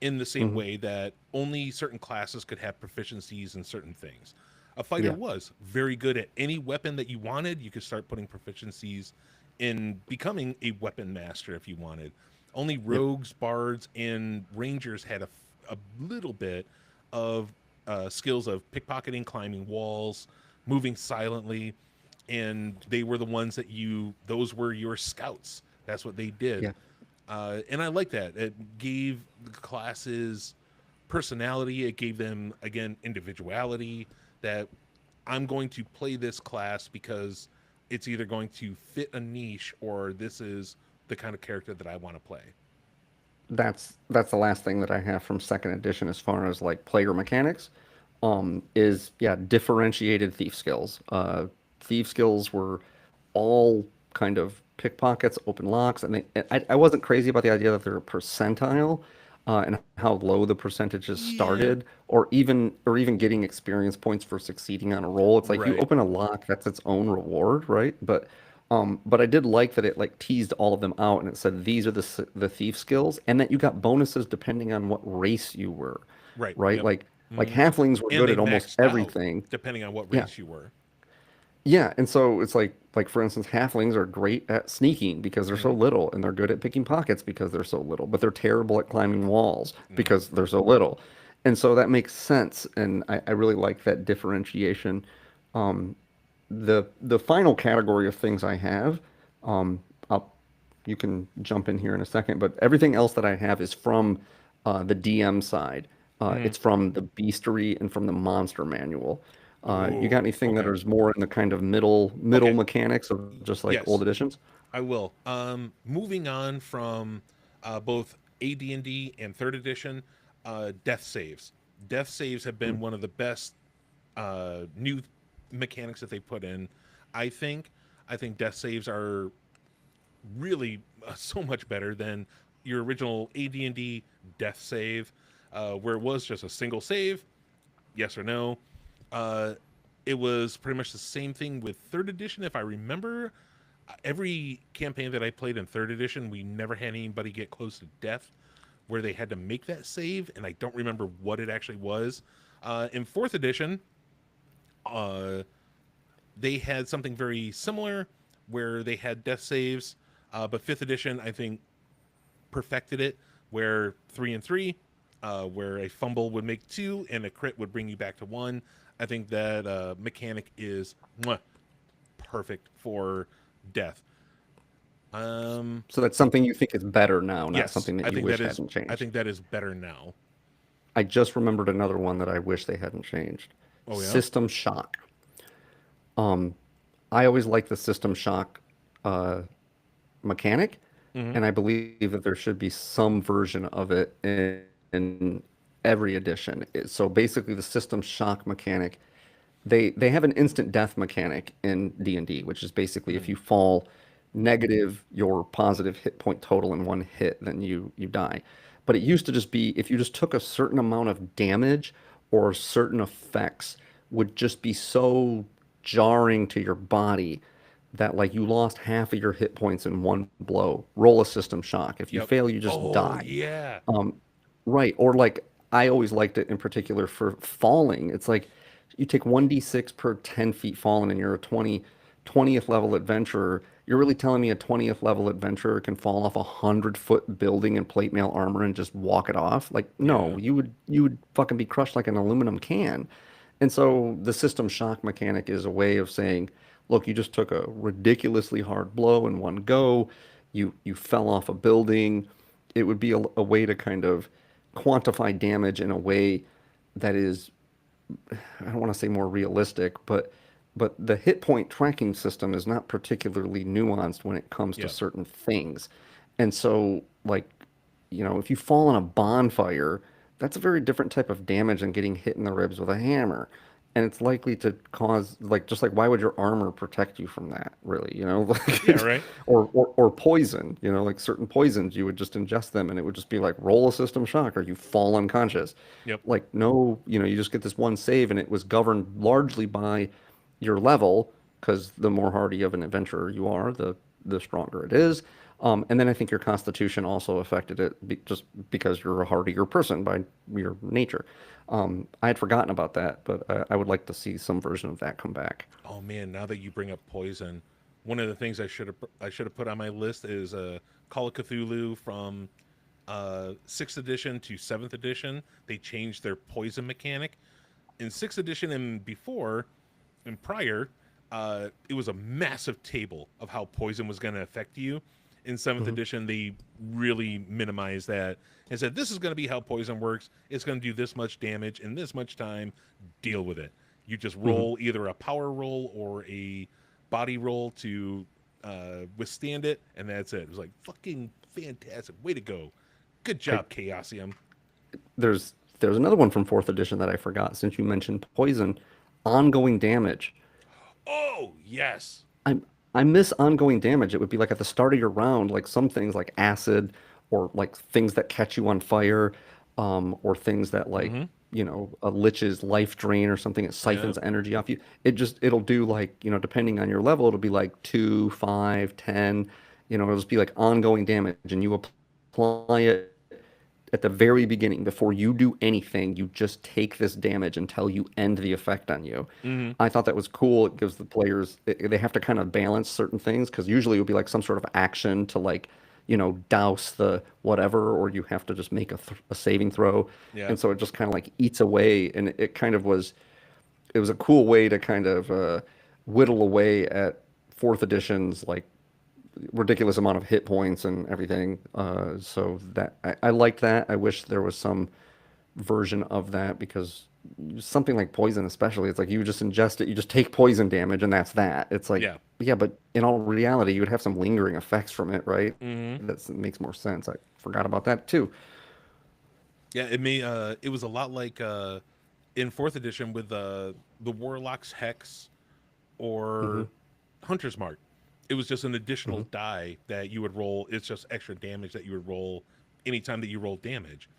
in the same Hmm. way that only certain classes could have proficiencies in certain things. A fighter Yeah, was very good at any weapon that you wanted. You could start putting proficiencies in becoming a weapon master if you wanted. Only yep, rogues, bards, and rangers had a little bit of skills of pickpocketing, climbing walls, moving silently, and they were the ones that those were your scouts. That's what they did. yeah. And I like that. It gave the classes personality. It gave them, again, individuality. That I'm going to play this class because it's either going to fit a niche or this is the kind of character that I want to play. That's the last thing that I have from second edition as far as like player mechanics. Is yeah, differentiated thief skills. Thief skills were all kind of pickpockets, open locks, and I wasn't crazy about the idea that they're percentile, and how low the percentages Yeah, started, or even getting experience points for succeeding on a roll. It's like you right. open a lock, that's its own reward, right? But I did like that it like teased all of them out and it said these are the thief skills, and that you got bonuses depending on what race you were, Right. right? Yep. Like Hmm. halflings were And good they at almost maxed out everything. depending on what Yeah. race you were. Yeah, and so it's like for instance, halflings are great at sneaking because they're so Hmm. little, and they're good at picking pockets because they're so little, but they're terrible at climbing walls Hmm. because they're so little. And so that makes sense, and I really like that differentiation. Um, the final category of things I have, I'll you can jump in here in a second, but everything else that I have is from the DM side. Hmm. It's from the Beastery and from the Monster Manual. You got Oh, anything that okay. is more in the kind of middle Okay. mechanics of just like old Yes, editions? I will. Moving on from both AD&D and D and third edition, death saves. Death saves have Mm. been one of the best new mechanics that they put in. I think. I think death saves are really so much better than your original AD&D death save, where it was just a single save, yes or no. Uh, it was pretty much the same thing with third edition, if I remember. Every campaign that I played in third edition, we never had anybody get close to death where they had to make that save, and I don't remember what it actually was. In fourth edition, uh, they had something very similar where they had death saves, but fifth edition, I think, perfected it where 3 and 3, where a fumble would make two and a crit would bring you back to one. I think that mechanic is mwah, perfect for death. Um, So that's something you think is better now, not yes, something that I you think wish that is. hadn't I changed. think that is better now. I just remembered another one that I wish they hadn't changed. Oh yeah. System shock. Um, I always like the system shock uh, mechanic, Hmm. and I believe that there should be some version of it in every edition. So basically, the system shock mechanic, they have an instant death mechanic in D&D, which is basically if Hmm. you fall negative your positive hit point total in one hit, then you die. But it used to just be if you just took a certain amount of damage or certain effects would just be so jarring to your body that like you lost half of your hit points in one blow. Roll a system shock. If you Yep. fail, you just Oh die. yeah. Um, right. Or like I always liked it in particular for falling. It's like you take 1d6 per 10 feet fallen and you're a 20th level adventurer. You're really telling me a 20th level adventurer can fall off a 100-foot building in plate mail armor and just walk it off? Like, no, Yeah. you would fucking be crushed like an aluminum can. And so the system shock mechanic is a way of saying, look, you just took a ridiculously hard blow in one go. You fell off a building. It would be a way to kind of quantify damage in a way that is, I don't want to say more realistic, but the hit point tracking system is not particularly nuanced when it comes to Yep. certain things. And so, like, if you fall in a bonfire, that's a very different type of damage than getting hit in the ribs with a hammer. And it's likely to cause, like, just like, why would your armor protect you from that, really? Like, Yeah. Right. or poison, like certain poisons, you would just ingest them and it would just be like, roll a system shock or you fall unconscious. Yep. Like, no, you just get this one save and it was governed largely by your level, because the more hardy of an adventurer you are, the stronger it is. And then I think your constitution also affected it just because you're a hardier person by your nature. I had forgotten about that, but I would like to see some version of that come back. Oh man, now that you bring up poison, one of the things I should have put on my list is Call of Cthulhu from sixth edition to seventh edition. They changed their poison mechanic. In sixth edition and before and prior, it was a massive table of how poison was going to affect you. In seventh Hmm. edition, they really minimized that and said, "This is going to be how poison works. It's going to do this much damage in this much time. Deal with it." You just Hmm. roll either a power roll or a body roll to withstand it, and that's it. It was like fucking fantastic. Way to go. Good I job, Chaosium. there's another one from fourth edition that I forgot since you mentioned poison. Ongoing damage. Oh yes. I I miss ongoing damage. It would be like at the start of your round, like some things like acid or like things that catch you on fire, or things that like, Mm-hmm. a lich's life drain or something. It Yeah. siphons energy off you. It'll do like, depending on your level, it'll be like 2, 5, 10. It'll just be like ongoing damage, and you apply it at the very beginning before you do anything. You just take this damage until you end the effect on you. Mm-hmm. I thought that was cool. It gives the players, they have to kind of balance certain things, because usually it would be like some sort of action to like, douse the whatever, or you have to just make a saving throw. Yeah. And so it just kind of like eats away. And it kind of was, it was a cool way to kind of whittle away at fourth edition's like ridiculous amount of hit points and everything. So that I liked that. I wish there was some version of that, because something like poison, especially, it's like you just ingest it, you just take poison damage, and that's that. It's like, Yeah. yeah, but in all reality, you would have some lingering effects from it, right? Mm-hmm. That makes more sense. I forgot about that too. Yeah. It was a lot like in fourth edition with the Warlock's Hex Hmm. or Hunter's Mark. It was just an additional Hmm. die that you would roll. It's just extra damage that you would roll anytime that you roll damage.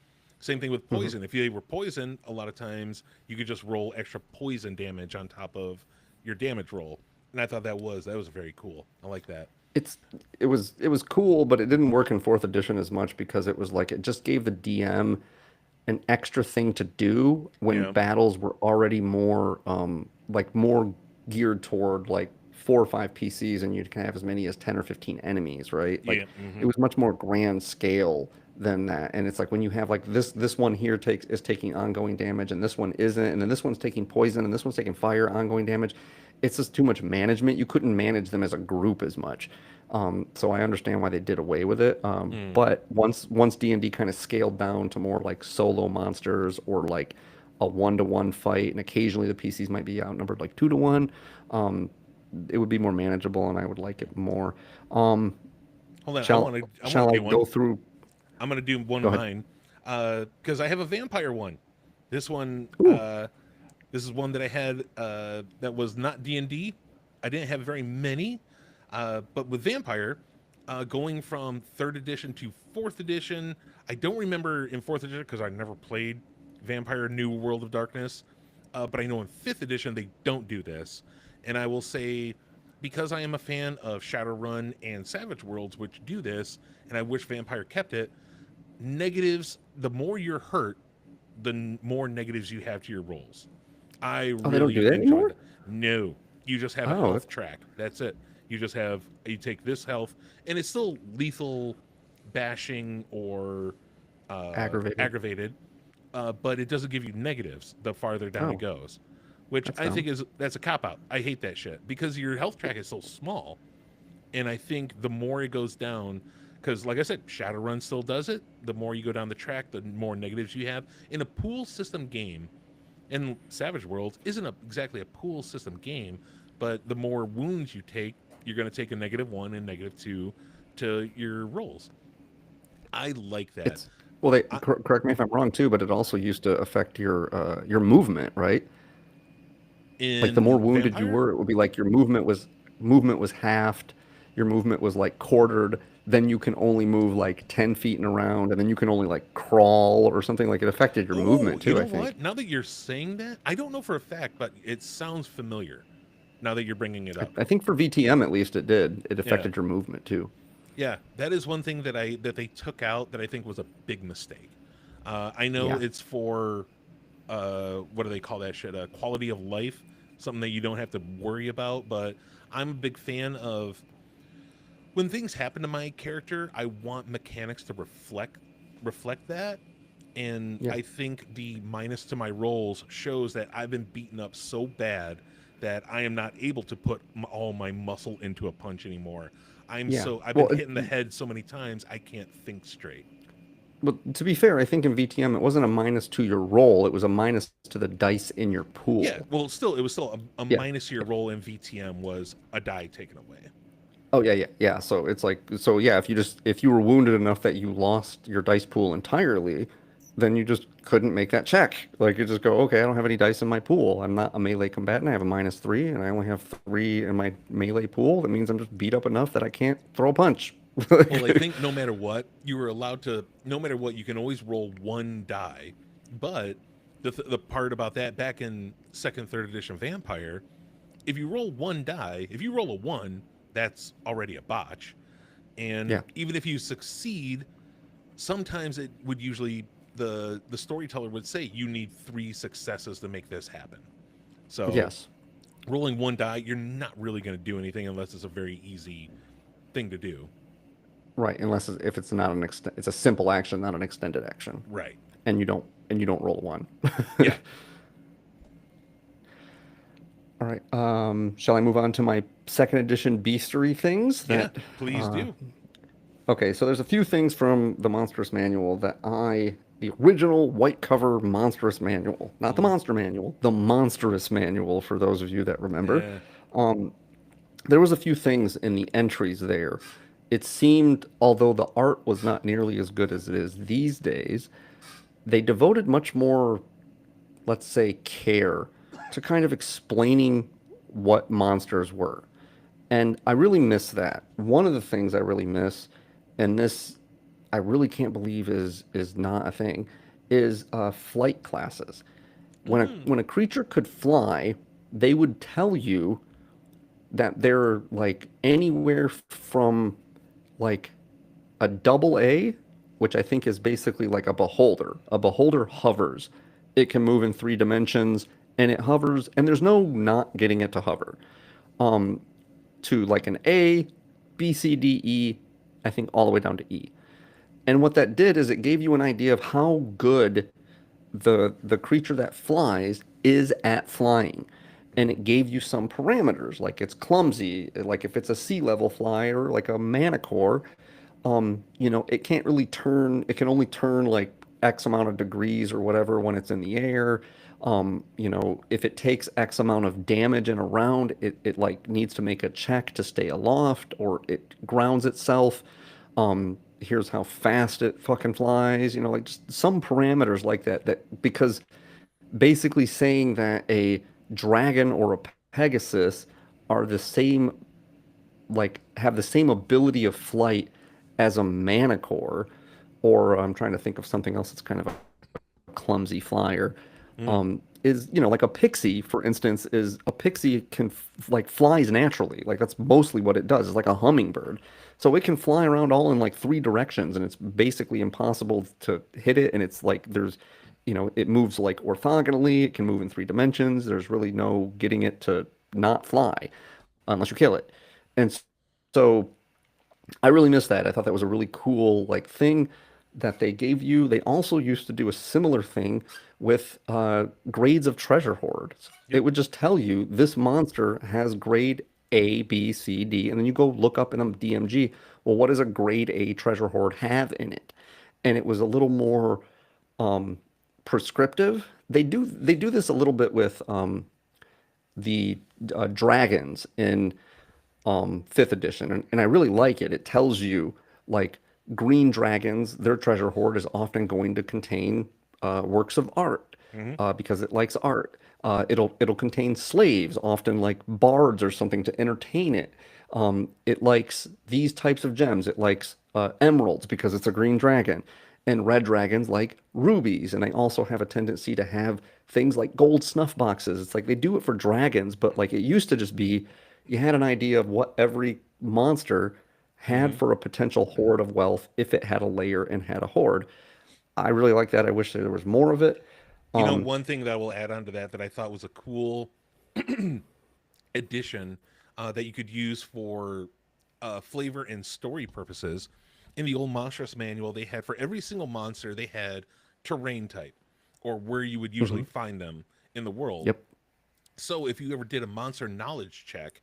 Same thing with Hmm. poison. If you were poisoned, a lot of times you could just roll extra poison damage on top of your damage roll. And I thought that was very cool. I like that. It's it was cool, but it didn't work in fourth edition as much, because it was like it just gave the DM an extra thing to do when Yeah. battles were already more like more geared toward like 4 or 5 PCs, and you can have as many as 10 or 15 enemies, right? Yeah. Like Hmm. it was much more grand scale than that. And it's like when you have like this one here is taking ongoing damage, and this one isn't, and then this one's taking poison, and this one's taking fire ongoing damage. It's just too much management. You couldn't manage them as a group as much. So I understand why they did away with it. Mm. But once D&D kind of scaled down to more like solo monsters, or like a 1-to-1 fight, and occasionally the PCs might be outnumbered like 2-to-1, um, it would be more manageable, and I would like it more. Um, Hold on. I want shall to. I want shall to I do one. go through? I'm gonna do one Go ahead. mine because I have a vampire one. This one, Ooh. this is one that I had that was not D&D. I didn't have very many, but with vampire, going from third edition to fourth edition, I don't remember in fourth edition because I never played Vampire New World of Darkness, but I know in fifth edition they don't do this, and I will say because I am a fan of Shadowrun and Savage Worlds, which do this, and I wish Vampire kept it. Negatives, the more you're hurt, the more negatives you have to your rolls. I Oh, they don't do really that enjoyed anymore? that. No, you just have a Oh, health track. That's it. You take this health, and it's still lethal bashing or aggravated. aggravated, but it doesn't give you negatives the farther down it Oh, goes, which that's I think dumb. that's a cop out. I hate that shit because your health track is so small, and I think the more it goes down, because like I said, Shadowrun still does it. The more you go down the track, the more negatives you have in a pool system game. And Savage Worlds isn't exactly a pool system game, but the more wounds you take, you're going to take a -1 and -2 to your rolls. I like that. It's well, they I, correct me if I'm wrong too, but it also used to affect your movement, right? Like the more in wounded you Vampire, were, it would be like your movement was halved, your movement was like quartered. Then you can only move like 10 feet in a round, and then you can only like crawl or something. Like it affected your oh, movement you too, know I think. what? Now that you're saying that, I don't know for a fact, but it sounds familiar. Now that you're bringing it up, I think for VTM at least it did. It yeah, affected your movement too. yeah, that is one thing that they took out that I think was a big mistake. I know Yeah. it's for what do they call that shit? Quality of life, something that you don't have to worry about. But I'm a big fan of when things happen to my character. I want mechanics to reflect that, and Yeah. I think the minus to my rolls shows that I've been beaten up so bad that I am not able to put all my muscle into a punch anymore. Yeah. I've been Well, hit in the head so many times I can't think straight. to be fair, I think in VTM it wasn't a minus to your roll; it was a minus to the dice in your Yeah, pool. well, still, it was still a Yeah. minus your roll in VTM was a die taken away. Oh yeah, yeah, yeah. So it's like, so yeah, if you were wounded enough that you lost your dice pool entirely, then you just couldn't make that check. Like you just go, okay, I don't have any dice in my pool. I'm not a melee combatant. I have a -3, and I only have 3 in my melee pool. That means I'm just beat up enough that I can't throw a punch. Well, I think no matter what, you were allowed to, no matter what, you can always roll one die. But the part about that back in second, third edition Vampire, if you roll one die, if you roll a one, that's already a botch. And Yeah. even if you succeed, sometimes it would usually the storyteller would say you need three successes to make this happen. So Yes. rolling one die, you're not really going to do anything unless it's a very easy thing to do. Right. If it's not it's a simple action, not an extended action, Right. and you don't roll a one. Yeah. All right. Shall I move on to my second edition bestiary things Yeah. that Please do. Okay, so there's a few things from the Monstrous Manual the original white cover Monstrous Manual, not the Mm. Monster Manual, the Monstrous Manual, for those of you that remember. Yeah. Um, there was a few things in the entries there. It seemed, although the art was not nearly as good as it is these days, they devoted much more, let's say, care to kind of explaining what monsters were. And I really miss that. One of the things I really miss, and this I really can't believe is not a thing, is flight classes. Mm. When a creature could fly, they would tell you that they're like anywhere from like a double A, which I think is basically like a beholder. A beholder hovers. It can move in 3 dimensions, and it hovers, and there's no not getting it to hover. Um, to like an A, B, C, D, E, I think all the way down to E. And what that did is it gave you an idea of how good the creature that flies is at flying. And it gave you some parameters, like it's clumsy, like if it's a sea level flyer, like a manicore, it can't really turn, it can only turn like X amount of degrees or whatever when it's in the air. If it takes X amount of damage in a round, it like needs to make a check to stay aloft or it grounds itself. Here's how fast it fucking flies, like just some parameters like that because basically saying that a dragon or a Pegasus are the same, like have the same ability of flight as a Manicore, or I'm trying to think of something else that's kind of a clumsy flyer. Mm. is, like a pixie, for instance, is a pixie can like flies naturally. Like that's mostly what it does. It's like a hummingbird. So it can fly around all in like three directions, and it's basically impossible to hit it. And it's like it moves like orthogonally. It can move in three dimensions. There's really no getting it to not fly unless you kill it. And so I really miss that. I thought that was a really cool like thing that they gave you. They also used to do a similar thing with grades of treasure hoards. It Yep. would just tell you this monster has grade A, B, C, D, and then you go look up in a DMG. Well, what does a grade A treasure hoard have in it? And it was a little more um, prescriptive. They do this a little bit with the dragons in fifth edition, and I really like it. It tells you like green dragons, their treasure hoard is often going to contain works of art Hmm. because it likes art. It'll contain slaves, often like bards or something to entertain it. It likes these types of gems. It likes emeralds because it's a green dragon. And red dragons like rubies. And they also have a tendency to have things like gold snuff boxes. It's like they do it for dragons, but like it used to just be you had an idea of what every monster had Hmm. for a potential hoard of wealth if it had a layer and had a hoard. I really like that. I wish there was more of it. Um, One thing that I will add on to that I thought was a cool addition that you could use for flavor and story purposes. In the old Monstrous manual, they had for every single monster, they had terrain type or where you would usually mhm. find them in the world. Yep. So if you ever did a monster knowledge check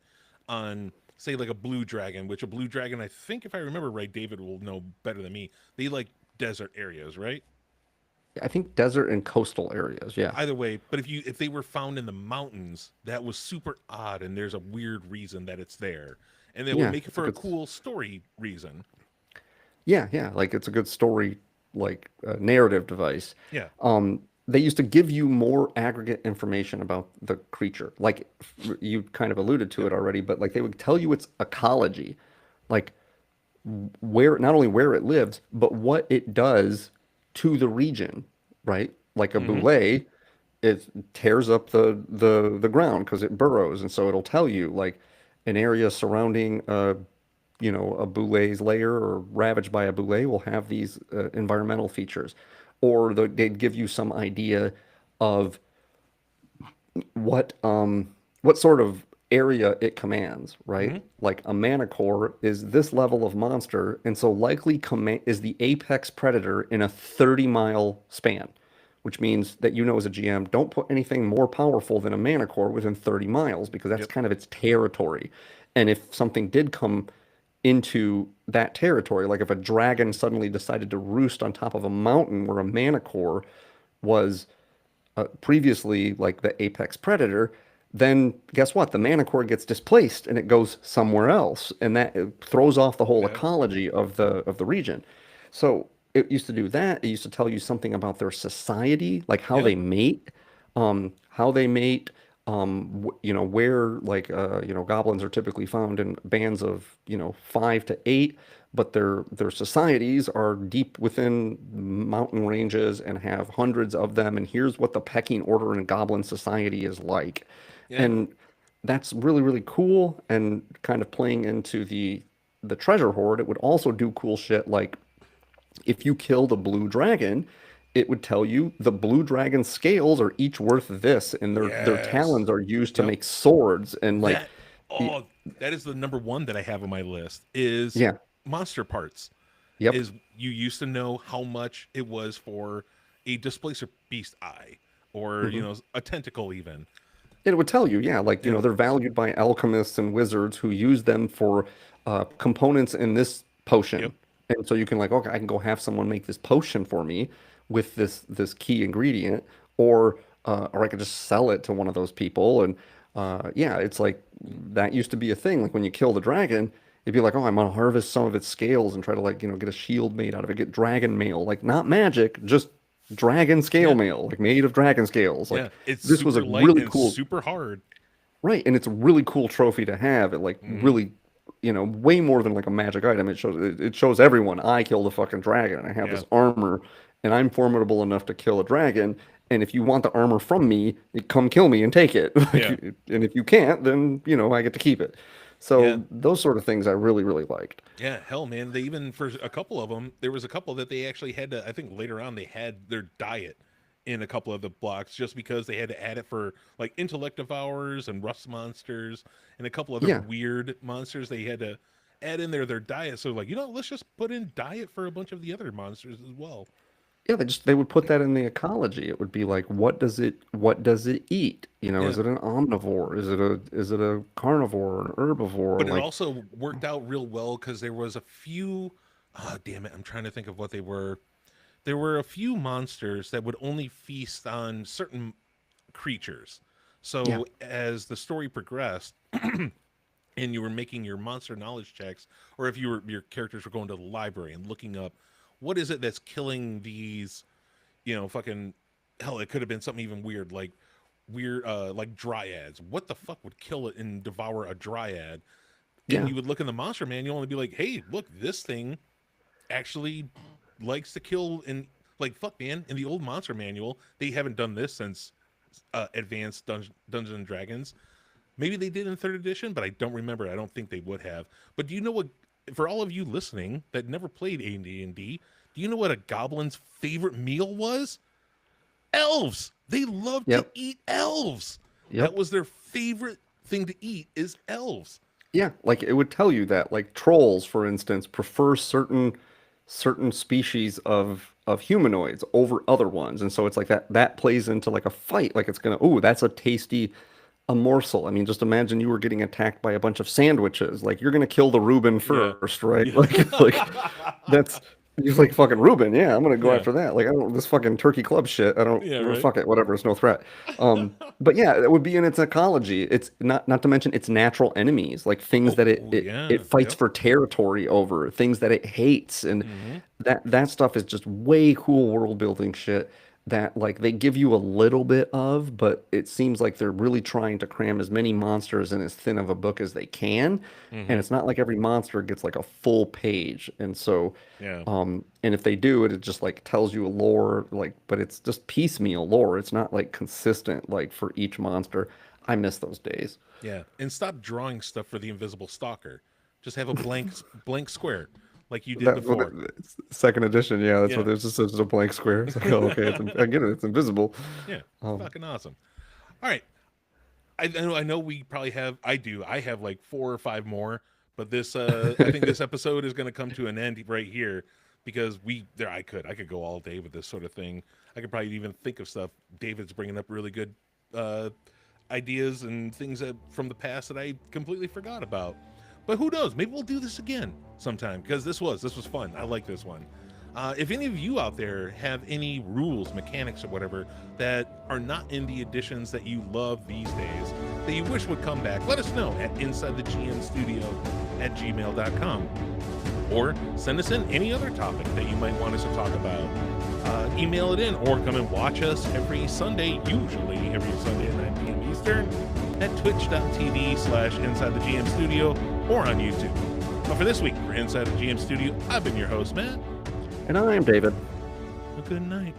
on, say, like a blue dragon, which a blue dragon, I think if I remember right, David will know better than me, they like desert areas, right? I think desert and coastal areas. Yeah. Either way, but if they were found in the mountains, that was super odd, and there's a weird reason that it's there, and that would Yeah. make it It's a for a good. cool story reason. Yeah. Yeah. Like it's a good story, like narrative device. Yeah. They used to give you more aggregate information about the creature. Like you kind of alluded to Yep. it already, but like they would tell you its ecology, like where not only where it lives, but what it does to the region, right? Like a Mm-hmm. boule, it tears up the ground because it burrows, and so it'll tell you like an area surrounding a boule's lair or ravaged by a boule will have these environmental features, or they'd give you some idea of what sort of area it commands, right? Mm-hmm. Like a Manicore is this level of monster, and so likely is the apex predator in a 30-mile span, which means that as a GM, don't put anything more powerful than a Manicore within 30 miles because that's Yep. kind of its territory. And if something did come into that territory, like if a dragon suddenly decided to roost on top of a mountain where a Manicore was previously like the apex predator, then guess what? The manicore gets displaced and it goes somewhere else, and that throws off the whole Yep. ecology of the region. So it used to do that. It used to tell you something about their society, like Yep. how they mate, where like goblins are typically found in bands of 5 to 8, but their societies are deep within mountain ranges and have hundreds of them. And here's what the pecking order in a goblin society is like, Yeah. and that's really really cool. And kind of playing into the treasure hoard, it would also do cool shit like if you killed a blue dragon, it would tell you the blue dragon scales are each worth this, and their Yes. talons are used to Yep. make swords. And like, That. y- Oh, that is the number one that I have on my list. Is yeah, monster parts. yep, Is you used to know how much it was for a displacer beast eye, or hmm a tentacle even. it would tell you, yeah, like Yep. they're valued by alchemists and wizards who use them for components in this Yep. potion. And so you can like, okay, I can go have someone make this potion for me with this key ingredient, or I could just sell it to one of those people. And yeah, it's like that used to be a thing. Like when you kill the dragon, it'd be like, oh, I'm gonna harvest some of its scales and try to like get a shield made out of it, get dragon mail, like not magic, just dragon scale Yeah. mail, like made of dragon scales. Yeah. Like It's this was a super light really and cool. super hard. Right, and it's a really cool trophy to have. It like Hmm. really, way more than like a magic item. It shows everyone I killed a fucking dragon. I have Yeah. this armor, and I'm formidable enough to kill a dragon. And if you want the armor from me, come kill me and take it. Yeah. And if you can't, then I get to keep it. Yeah. So those sort of things I really, really liked. Yeah, hell, man. They even for a couple of them, there was a couple that they actually had to. I think later on they had their diet in a couple of the blocks just because they had to add it for like intellect devourers and rust monsters and a couple other Yeah. weird monsters. They had to add in their diet. So like, let's just put in diet for a bunch of the other monsters as well. Yeah, they would put that in the ecology. It would be like, what does it eat? Yeah. Is it an omnivore? Is it a carnivore, an herbivore? But it Like, also worked out real well because there was a few. Oh, damn it! I'm trying to think of what they were. There were a few monsters that would only feast on certain creatures. yeah, So as the story progressed, and you were making your monster knowledge checks, or if your characters were going to the library and looking up what is it that's killing these, fucking hell, it could have been something even weird like dryads. What the fuck would kill it and devour a dryad? And yeah, you would look in the monster manual and be like, hey, look, this thing actually likes to kill. And like, fuck, man, in the old monster manual, they haven't done this since advanced Dungeons and Dragons. Maybe they did in third edition, but I don't remember. I don't think they would have. But do you know what? For all of you listening that never played AD&D, do you know what a goblin's favorite meal was? Elves. They love to yep, eat elves. That yep. was their favorite thing to eat is elves. Yeah, like it would tell you that like trolls, for instance, prefer certain species of humanoids over other ones. And so it's like that plays into like a fight. Like it's gonna, ooh, that's a morsel. I mean, just imagine you were getting attacked by a bunch of sandwiches. Like you're gonna kill the Reuben Yeah. first, right? Yeah. Like that's he's like fucking Reuben. Yeah, I'm gonna go Yeah. after that. Like I don't this fucking turkey club shit. I don't Yeah, right. fuck it, whatever. It's no threat. But yeah, it would be in its ecology. It's not to mention its natural enemies, like things Oh, that it oh it, yeah. it fights Yep. for territory over, things that it hates, and Hmm. that stuff is just way cool world building shit that like they give you a little bit of, but it seems like they're really trying to cram as many monsters in as thin of a book as they can. And Hmm. it's not like every monster gets like a full page. And so Yeah. and if they do it, it just like tells you a lore, like, but it's just piecemeal lore. It's not like consistent, like for each monster. I miss those days. Yeah. And stop drawing stuff for the invisible stalker. Just have a blank square like you did That's what before. it's second edition. Yeah, that's Yeah. what it's just a blank square. It's like, oh, okay, I get it. It's invisible. Yeah. Um, Fucking awesome. All right. I know we probably have I have like 4 or 5 more, but this I think this episode is going to come to an end right here because I could go all day with this sort of thing. I could probably even think of stuff. David's bringing up really good uh ideas and things from the past that I completely forgot about. But who knows? Maybe we'll do this again sometime because this was fun. I like this one. If any of you out there have any rules, mechanics, or whatever that are not in the editions that you love these days that you wish would come back, let us know at insidethegmstudio@gmail.com or send us in any other topic that you might want us to talk about. Email it in or come and watch us every Sunday, usually every Sunday at 9 p.m. Eastern at twitch.tv/InsideTheGMStudio or on YouTube. But for this week, for Inside the GM Studio, I've been your host, Matt. and I am David. A good night.